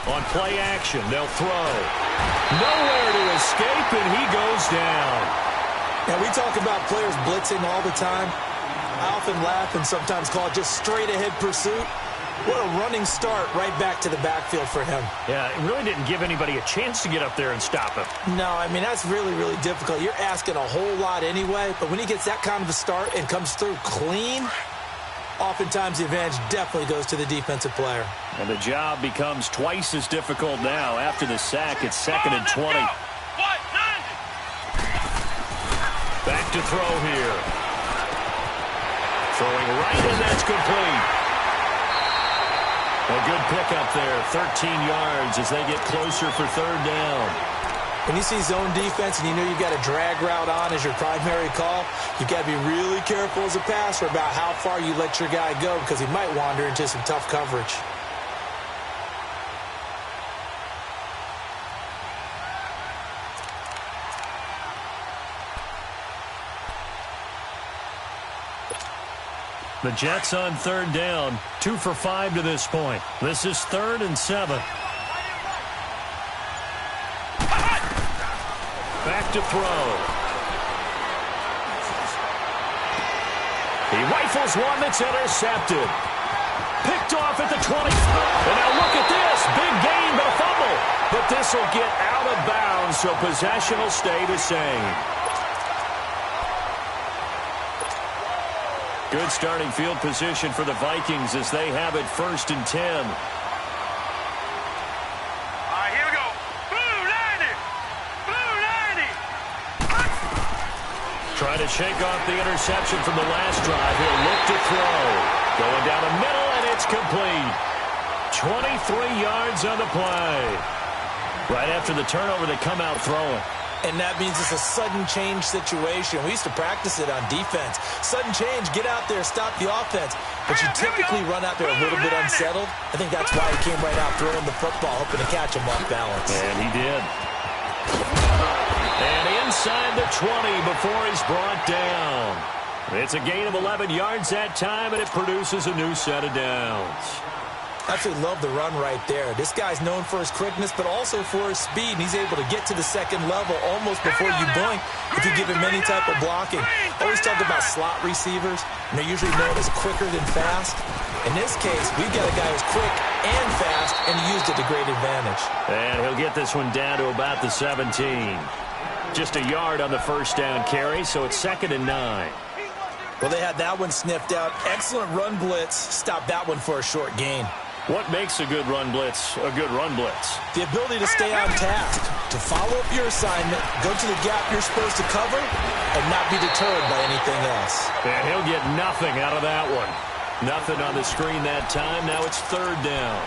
On play action, they'll throw. Nowhere to escape, and he goes down.
Now, we talk about players blitzing all the time. I often laugh and sometimes call it just straight-ahead pursuit. What a running start right back to the backfield for him.
Yeah, it really didn't give anybody a chance to get up there and stop him.
No, I mean, that's really, really difficult. You're asking a whole lot anyway, but when he gets that kind of a start and comes through clean, oftentimes the advantage definitely goes to the defensive player.
And the job becomes twice as difficult now. After the sack, it's 2nd and 20. Back to throw here. Throwing right, and that's complete. A good pickup there, 13 yards as they get closer for 3rd down.
When you see zone defense and you know you've got a drag route on as your primary call, you've got to be really careful as a passer about how far you let your guy go because he might wander into some tough coverage.
The Jets on 3rd down, 2 for 5 to this point. This is 3rd and 7. Back to throw. He rifles one that's intercepted. Picked off at the 20. And now look at this. Big gain, but a fumble. But this will get out of bounds, so possession will stay the same. Good starting field position for the Vikings as they have it 1st and 10.
All right, here we go. Blue 90. Blue 90.
Trying to shake off the interception from the last drive. He'll look to throw. Going down the middle, and it's complete. 23 yards on the play. Right after the turnover, they come out throwing.
And that means it's a sudden change situation. We used to practice it on defense. Sudden change, get out there, stop the offense. But you typically run out there a little bit unsettled. I think that's why he came right out throwing the football, hoping to catch him off balance.
And he did. And inside the 20 before he's brought down. It's a gain of 11 yards that time, and it produces a new set of downs.
Absolutely love the run right there. This guy's known for his quickness, but also for his speed, and he's able to get to the 2nd level almost before you blink if you give him any type of blocking. Always talk about slot receivers, and they're usually known as quicker than fast. In this case, we've got a guy who's quick and fast, and he used it to great advantage.
And he'll get this one down to about the 17. Just a yard on the 1st down carry, so it's 2nd and 9.
Well, they had that one sniffed out. Excellent run blitz. Stopped that one for a short gain.
What makes a good run blitz a good run blitz?
The ability to stay on task, to follow up your assignment, go to the gap you're supposed to cover, and not be deterred by anything else.
And he'll get nothing out of that one. Nothing on the screen that time. Now it's 3rd down.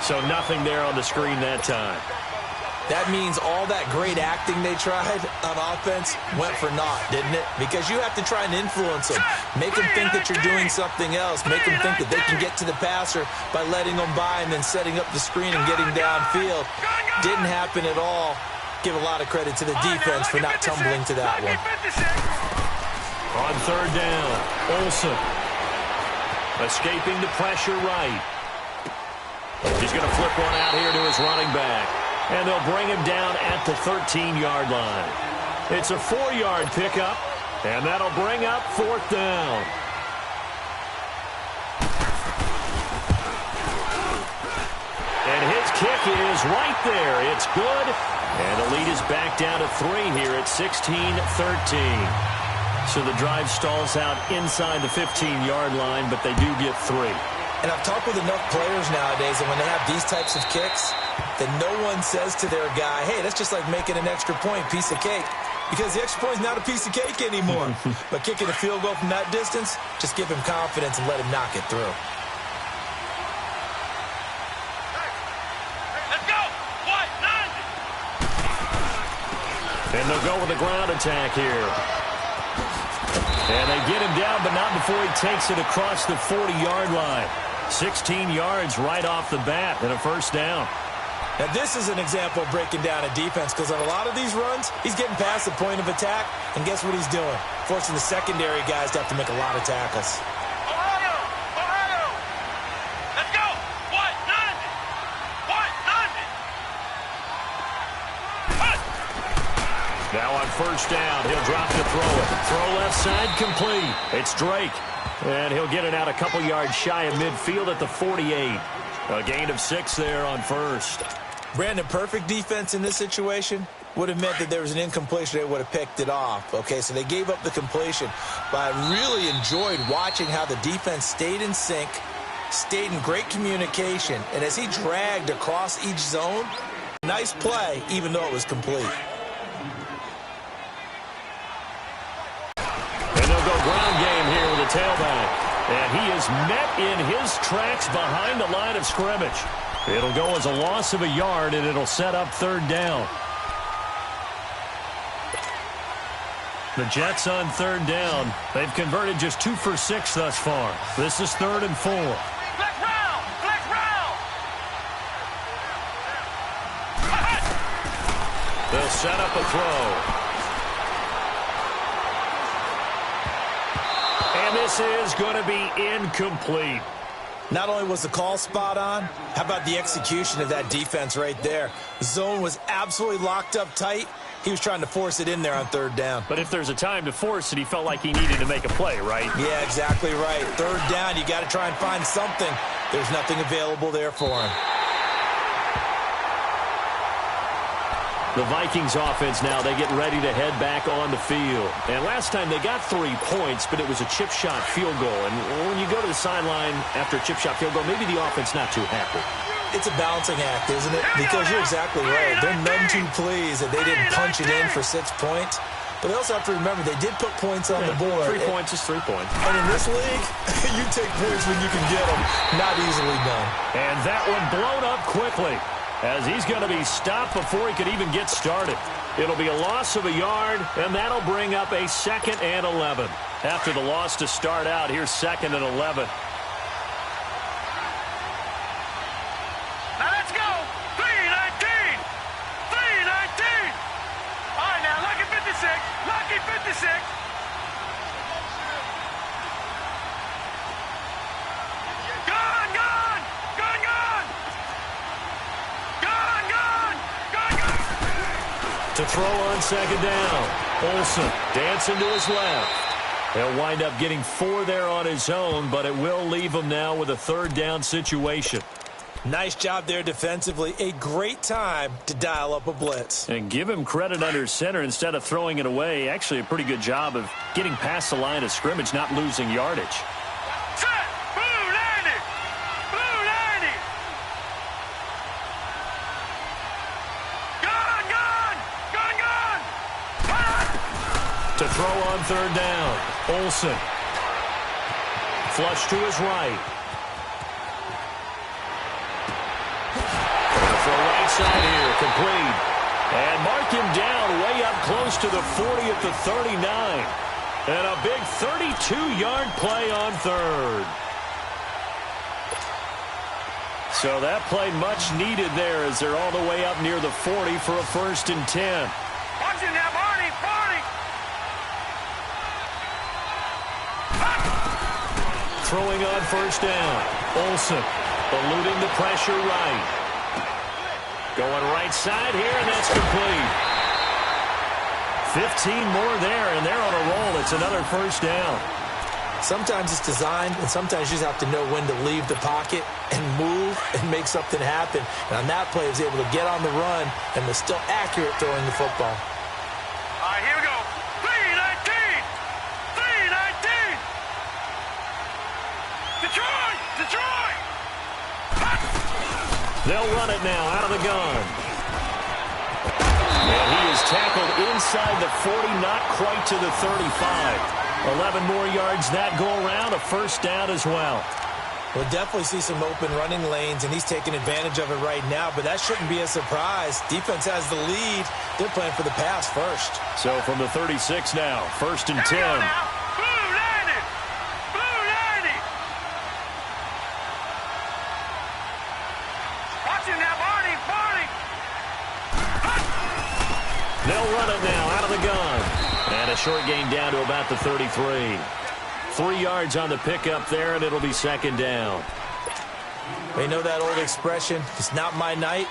So nothing there on the screen that time.
That means all that great acting they tried on offense went for naught, didn't it? Because you have to try and influence them. Make them think that you're doing something else. Make them think that they can get to the passer by letting them by and then setting up the screen and getting downfield. Didn't happen at all. Give a lot of credit to the defense for not tumbling to that one.
On third down, Olsen escaping the pressure right. He's going to flip one out here to his running back. And they'll bring him down at the 13-yard line. It's a 4-yard pickup, and that'll bring up fourth down. And his kick is right there. It's good. And the lead is back down to 3 here at 16-13. So the drive stalls out inside the 15-yard line, but they do get 3.
And I've talked with enough players nowadays, and when they have these types of kicks, that no one says to their guy, hey, that's just like making an extra point, piece of cake. Because the extra point is not a piece of cake anymore. But kicking a field goal from that distance, just give him confidence and let him knock it through.
Let's go. What? 90.
And they'll go with a ground attack here. And they get him down, but not before he takes it across the 40-yard line. 16 yards right off the bat and a first down.
Now, this is an example of breaking down a defense because on a lot of these runs, he's getting past the point of attack, and guess what he's doing? Forcing the secondary guys to have to make a lot of tackles.
Ohio. Ohio. Let's go. What? 90. What? 90.
Now on first down, he'll drop to throw it. Throw left side, complete. It's Drake. And he'll get it out a couple yards shy of midfield at the 48. A gain of 6 there on first.
Brandon, perfect defense in this situation would have meant that there was an incompletion. They would have picked it off. Okay, so they gave up the completion. But I really enjoyed watching how the defense stayed in sync, stayed in great communication, and as he dragged across each zone, nice play, even though it was complete.
And they'll go ground game here with a tailback. And he is met in his tracks behind the line of scrimmage. It'll go as a loss of a yard, and it'll set up third down. The Jets on third down. They've converted just 2 for 6 thus far. This is 3rd and 4.
Flex round. Flex round.
They'll set up a throw. And this is going to be incomplete.
Not only was the call spot on, how about the execution of that defense right there? The zone was absolutely locked up tight. He was trying to force it in there on third down.
But if there's a time to force it, he felt like he needed to make a play, right?
Yeah, exactly right. Third down, you got to try and find something. There's nothing available there for him.
The Vikings offense now, they get ready to head back on the field. And last time they got 3 points, but it was a chip shot field goal. And when you go to the sideline after a chip shot field goal, maybe the offense not too happy.
It's a balancing act, isn't it? Because you're exactly right. They're none too pleased that they didn't punch it in for 6 points. But they also have to remember they did put points on the board.
3 points is 3 points.
And in this league, you take points when you can get them. Not easily done.
And that one blown up quickly, as he's going to be stopped before he could even get started. It'll be a loss of a yard, and that'll bring up a 2nd and 11. After the loss to start out, here's 2nd and 11.
Now let's go. 3-19. 3-19. All right, now, lucky 56. Lucky 56. Gone, gone. Gone, gone. Gone, gone. Gone, gone.
To throw on 2nd down, Olsen dancing to his left. He'll wind up getting 4 there on his own, but it will leave him now with a 3rd down situation.
Nice job there defensively. A great time to dial up a blitz.
And give him credit under center instead of throwing it away. Actually, a pretty good job of getting past the line of scrimmage, not losing yardage.
Set. Blue 90. Blue 90. Gone, gone. Gone, gone.
To throw on 3rd down, Olsen. Flush to his right. Throw right side here, complete. And mark him down way up close to the 40 at the 39. And a big 32-yard play on third. So that play much needed there as they're all the way up near the 40 for a 1st and 10.
Watch it now, Barney, Barney.
Throwing on 1st down. Olsen eluding the pressure right. Going right side here, and that's complete. 15 more there, and they're on a roll. It's another 1st down.
Sometimes it's designed, and sometimes you just have to know when to leave the pocket and move and make something happen. And on that play, he was able to get on the run and was still accurate throwing the football.
All right, here we go. 3-19. 3-19. Detroit, Detroit.
They'll run it now out of the gun. And he is tackled inside the 40, not quite to the 35. 11 more yards that go around, a 1st down as well.
We'll definitely see some open running lanes, and he's taking advantage of it right now, but that shouldn't be a surprise. Defense has the lead. They're playing for the pass first.
So from the 36 now, 1st and 10.
Blue 90. Blue 90. Watch him now, Barney, Barney.
They'll run it now out of the gun. And a short gain down to about the 33. 3 yards on the pickup there, and it'll be 2nd down.
You know that old expression, it's not my night?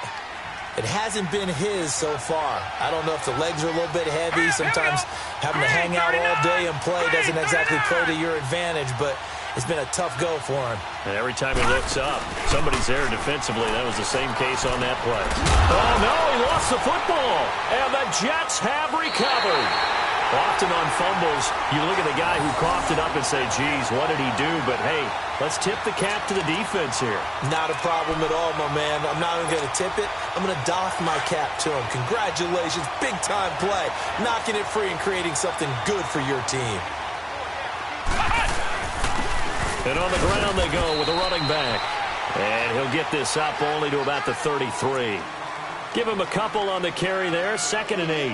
It hasn't been his so far. I don't know if the legs are a little bit heavy. Sometimes having to hang out all day and play doesn't exactly play to your advantage, but it's been a tough go for him.
And every time he looks up, somebody's there defensively. That was the same case on that play. Oh, no, he lost the football. And the Jets have recovered. Often on fumbles, you look at the guy who coughed it up and say, geez, what did he do? But, hey, let's tip the cap to the defense here.
Not a problem at all, my man. I'm not even going to tip it. I'm going to doff my cap to him. Congratulations. Big-time play. Knocking it free and creating something good for your team.
And on the ground they go with a running back. And he'll get this up only to about the 33. Give him a couple on the carry there. 2nd and 8.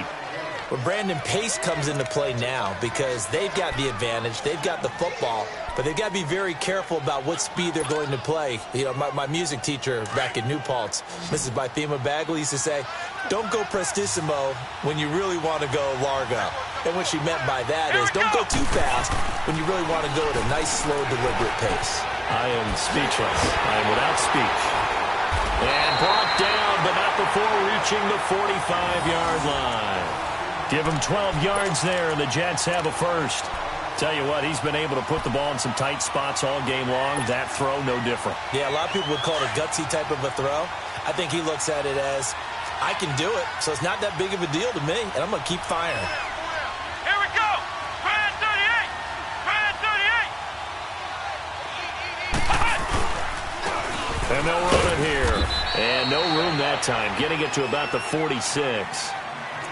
Well, Brandon Pace comes into play now because they've got the advantage. They've got the football, but they've got to be very careful about what speed they're going to play. You know, my music teacher back in New Paltz, Mrs. Bythema Bagley, used to say, don't go prestissimo when you really want to go largo. And what she meant by that is don't go too fast when you really want to go at a nice, slow, deliberate pace.
I am speechless. I am without speech. And brought down, but not before reaching the 45-yard line. Give him 12 yards there, and the Jets have a 1st. Tell you what, he's been able to put the ball in some tight spots all game long. That throw, no different.
Yeah, a lot of people would call it a gutsy type of a throw. I think he looks at it as, I can do it, so it's not that big of a deal to me, and I'm going to keep firing.
Here we go. Brand 38. Brand 38.
And they'll run it here. And no room that time, getting it to about the 46.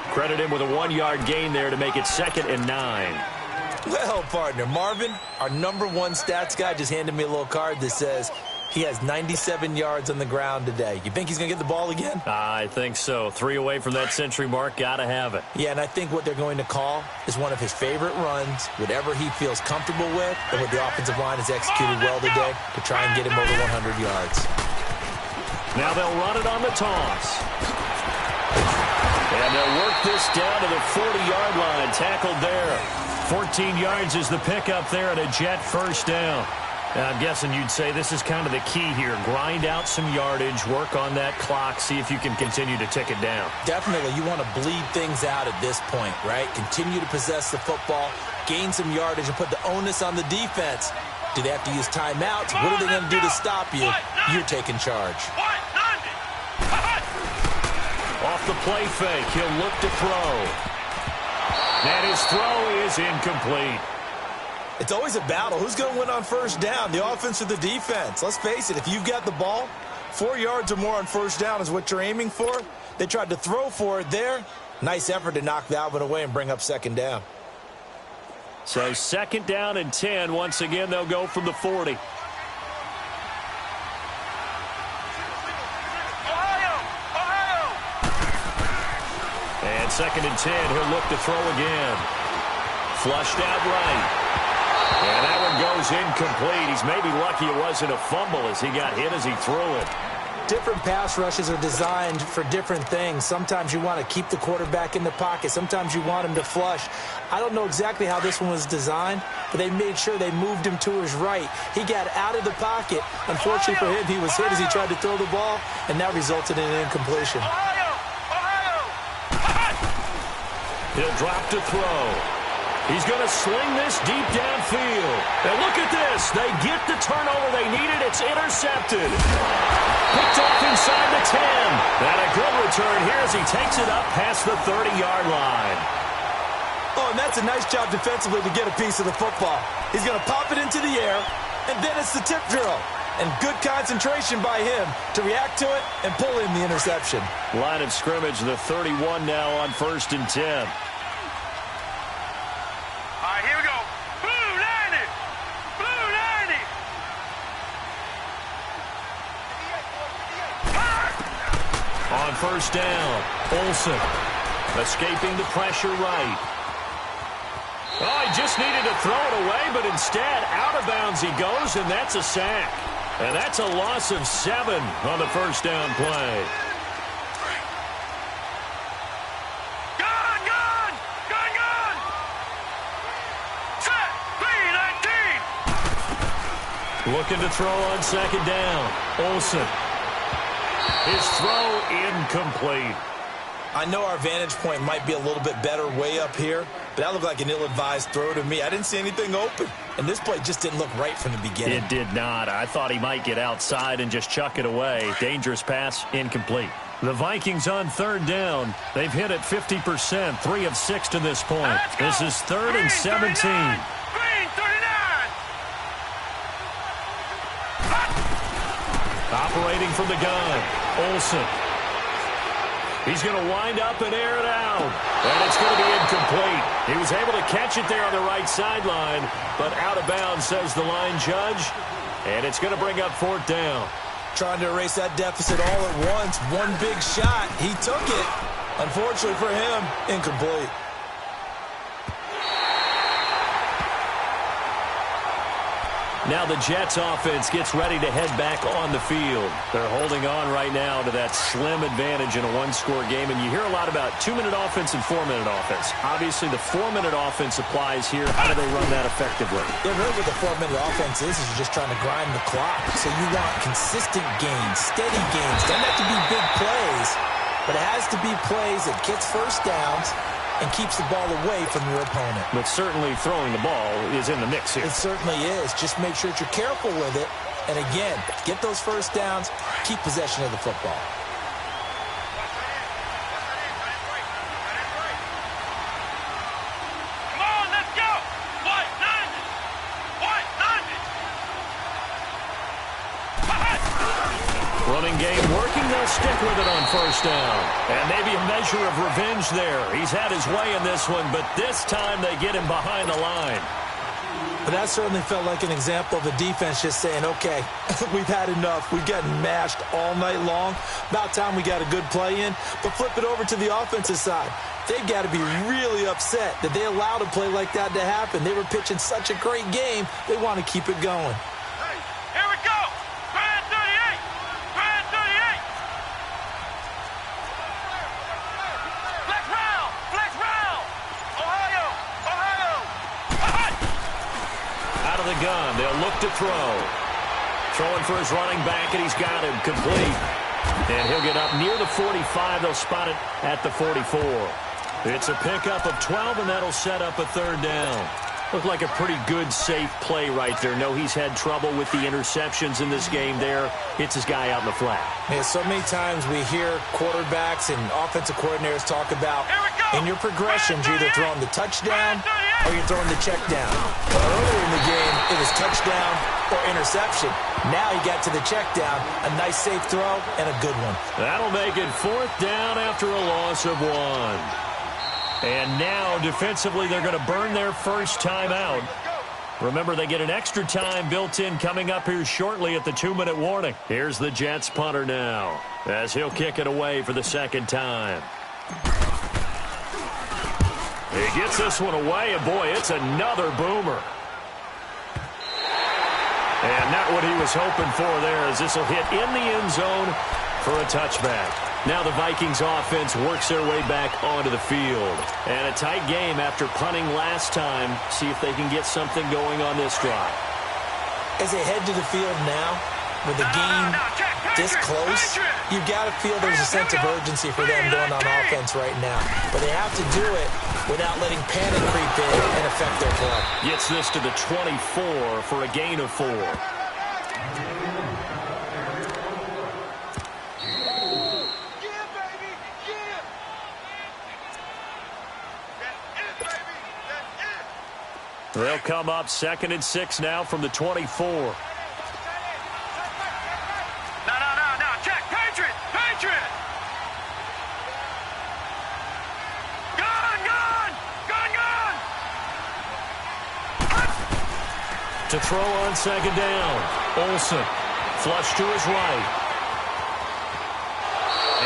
Credit him with a 1-yard gain there to make it 2nd and 9.
Well, partner, Marvin, our #1 stats guy, just handed me a little card that says he has 97 yards on the ground today. You think he's going to get the ball again?
I think so. 3 away from that century mark. Got to have it.
Yeah, and I think what they're going to call is one of his favorite runs, whatever he feels comfortable with, and what the offensive line has executed well today to try and get him over 100 yards.
Now they'll run it on the toss. And they'll work this down to the 40-yard line. Tackled there. 14 yards is the pickup there and a Jet 1st down. Now, I'm guessing you'd say this is kind of the key here. Grind out some yardage, work on that clock, see if you can continue to tick it down.
Definitely. You want to bleed things out at this point, right? Continue to possess the football, gain some yardage, and put the onus on the defense. Do they have to use timeouts? What are they going to do to stop you? You're taking charge.
Off the play fake, he'll look to throw. And his throw is incomplete.
It's always a battle. Who's going to win on 1st down, the offense or the defense? Let's face it, if you've got the ball, 4 yards or more on 1st down is what you're aiming for. They tried to throw for it there. Nice effort to knock that one away and bring up 2nd down.
So 2nd down and 10. Once again, they'll go from the 40.
Ohio! Ohio!
On 2nd and 10, he'll look to throw again. Flushed out right. And that one goes incomplete. He's maybe lucky it wasn't a fumble as he got hit as he threw it.
Different pass rushes are designed for different things. Sometimes you want to keep the quarterback in the pocket. Sometimes you want him to flush. I don't know exactly how this one was designed, but they made sure they moved him to his right. He got out of the pocket. Unfortunately for him, he was hit as he tried to throw the ball, and that resulted in an incompletion.
He'll drop to throw. He's going to sling this deep downfield. And look at this. They get the turnover they needed. It's intercepted. Picked off inside the 10. And a good return here as he takes it up past the 30-yard line.
Oh, and that's a nice job defensively to get a piece of the football. He's going to pop it into the air, and then it's the tip drill. And good concentration by him to react to it and pull in the interception.
Line of scrimmage, the 31 now on 1st and 10. On 1st down, Olsen escaping the pressure right. Oh, he just needed to throw it away, but instead, out of bounds he goes, and that's a sack. And that's a loss of 7 on the 1st down play.
Gun! Set! 3-19!
Looking to throw on 2nd down, Olsen. His throw incomplete.
I know our vantage point might be a little bit better way up here, but that looked like an ill-advised throw to me. I didn't see anything open, and this play just didn't look right from the beginning.
It did not. I thought he might get outside and just chuck it away. Dangerous pass, incomplete. The Vikings on 3rd down. They've hit it 50%, 3 of 6 to this point. This is 3rd and 17.
Green 39!
Operating from the gun, Olsen. He's going to wind up and air it out. And it's going to be incomplete. He was able to catch it there on the right sideline, but out of bounds, says the line judge. And it's going to bring up 4th down.
Trying to erase that deficit all at once. One big shot. He took it. Unfortunately for him, incomplete.
Now the Jets offense gets ready to head back on the field. They're holding on right now to that slim advantage in a one-score game, and you hear a lot about 2-minute offense and 4-minute offense. Obviously, the 4-minute offense applies here. How do they run that effectively?
Yeah, really what the 4-minute offense is you're just trying to grind the clock. So you want consistent gains, steady gains. Doesn't have to be big plays, but it has to be plays that gets first downs and keeps the ball away from your opponent.
But certainly throwing the ball is in the mix here.
It certainly is. Just make sure that you're careful with it. And again, get those first downs, keep possession of the football.
Come on, let's go! White 90! White 90!
Running game working. They'll stick with it on 1st down. And maybe a measure of revenge there. He's had his way in this one, but this time they get him behind the line.
But that certainly felt like an example of the defense just saying, okay, we've had enough. We've gotten mashed all night long. About time we got a good play in. But flip it over to the offensive side. They've got to be really upset that they allowed a play like that to happen. They were pitching such a great game, they want to keep it going.
Here we go! Grand 38! Grand 38! Flex round! Flex round! Ohio! Ohio!
Out of the gun, they'll look to throw. Throwing for his running back, and he's got him complete. And he'll get up near the 45. They'll spot it at the 44. It's a pickup of 12, and that'll set up a 3rd down. Looked like a pretty good, safe play right there. No, he's had trouble with the interceptions in this game there. Hits his guy out in the flat.
Man, so many times we hear quarterbacks and offensive coordinators talk about in your progressions, you're either throwing the touchdown or you're throwing the check down. Well, earlier in the game, it was touchdown or interception. Now he got to the check down, a nice safe throw, and a good one.
That'll make it 4th down after a loss of 1. And now, defensively, they're going to burn their first time out. Remember, they get an extra time built in coming up here shortly at the 2-minute warning. Here's the Jets punter now, as he'll kick it away for the 2nd time. He gets this one away, and boy, it's another boomer. And not what he was hoping for there, as this will hit in the end zone for a touchback. Now the Vikings offense works their way back onto the field. And a tight game after punting last time. See if they can get something going on this drive.
As they head to the field now, with the game this close, you've got to feel there's a sense of urgency for them going on offense right now. But they have to do it without letting panic creep in and affect their play.
Gets this to the 24 for a gain of 4. They'll come up 2nd and 6 now from the 24.
No. Check. Patriot. Gone.
To throw on 2nd down. Olsen. Flush to his right.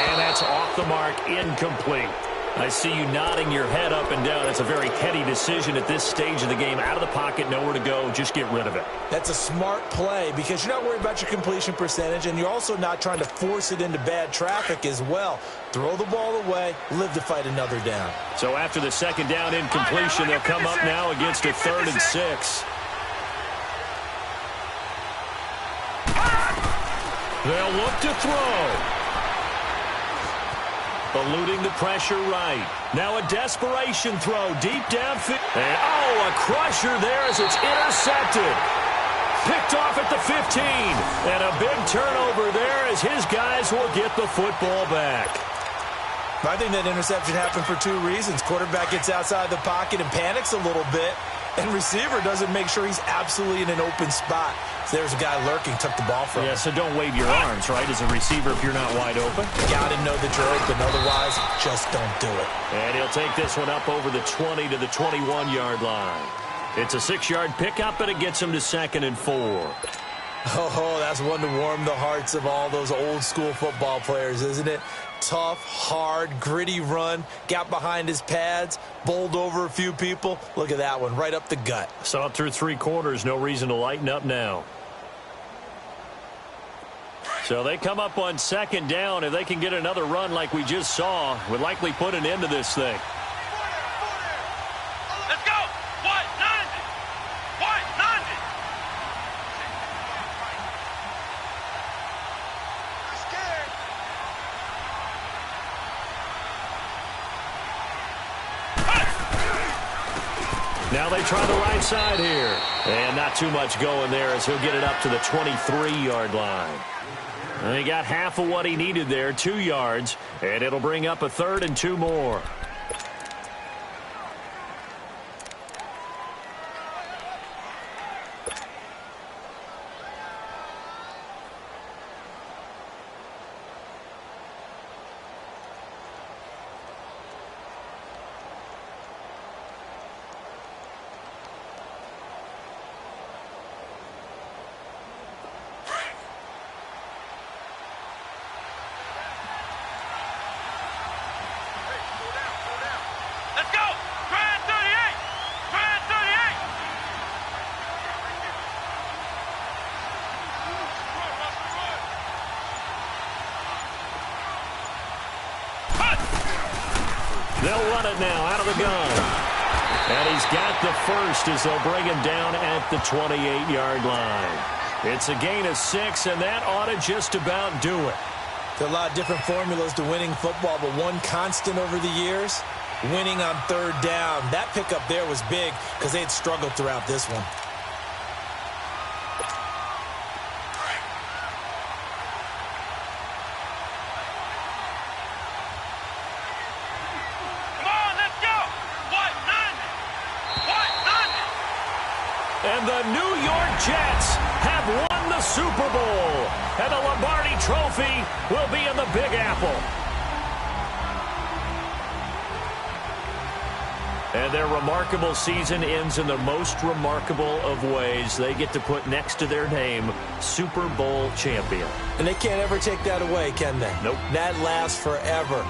And that's off the mark. Incomplete. I see you nodding your head up and down. It's a very heady decision at this stage of the game. Out of the pocket, nowhere to go. Just get rid of it.
That's a smart play because you're not worried about your completion percentage, and you're also not trying to force it into bad traffic as well. Throw the ball away, live to fight another down.
So after the 2nd down incompletion, they'll come up now against a 3rd and 6. They'll look to throw. Eluding the pressure right. Now a desperation throw deep downfield. And a crusher there as it's intercepted. Picked off at the 15. And a big turnover there as his guys will get the football back.
I think that interception happened for 2 reasons. Quarterback gets outside the pocket and panics a little bit. And receiver doesn't make sure he's absolutely in an open spot. So there's a guy lurking, took the ball from him.
Yeah, so don't wave your arms, right, as a receiver if you're not wide open.
Got to know that you're open. Otherwise, just don't do it.
And he'll take this one up over the 20 to the 21-yard line. It's a 6-yard pickup, and it gets him to 2nd and 4.
Oh, that's one to warm the hearts of all those old-school football players, isn't it? Tough, hard, gritty run, got behind his pads, bowled over a few people. Look at that one, right up the gut.
Saw it through 3 quarters, no reason to lighten up now. So they come up on 2nd down. If they can get another run like we just saw, would likely put an end to this thing.
Let's go. What? 90.
Now they try the right side here. And not too much going there as he'll get it up to the 23-yard line. And he got half of what he needed there, 2 yards. And it'll bring up a 3rd and 2 more. They'll run it now out of the gun. And he's got the first as they'll bring him down at the 28-yard line. It's a gain of 6, and that ought to just about do it.
There are a lot of different formulas to winning football, but one constant over the years, winning on 3rd down. That pickup there was big because they had struggled throughout this one.
And the New York Jets have won the Super Bowl. And the Lombardi Trophy will be in the Big Apple. And their remarkable season ends in the most remarkable of ways. They get to put next to their name, Super Bowl champion.
And they can't ever take that away, can they?
Nope.
That lasts forever.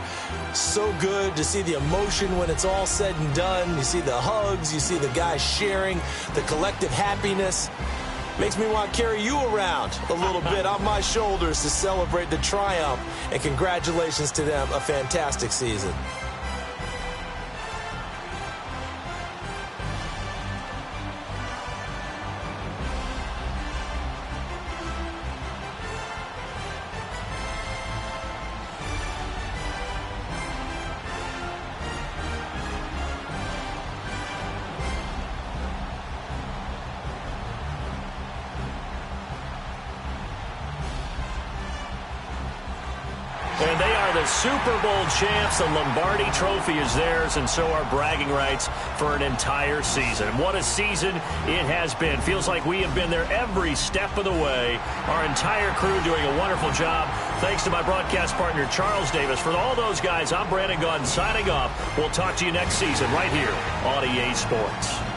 So good to see the emotion when it's all said and done. You see the hugs. You see the guys sharing, the collective happiness. Makes me want to carry you around a little bit on my shoulders to celebrate the triumph. And congratulations to them. A fantastic season.
And they are the Super Bowl champs. The Lombardi Trophy is theirs, and so are bragging rights for an entire season. What a season it has been. Feels like we have been there every step of the way. Our entire crew doing a wonderful job. Thanks to my broadcast partner, Charles Davis. For all those guys, I'm Brandon Gaudin signing off. We'll talk to you next season right here on EA Sports.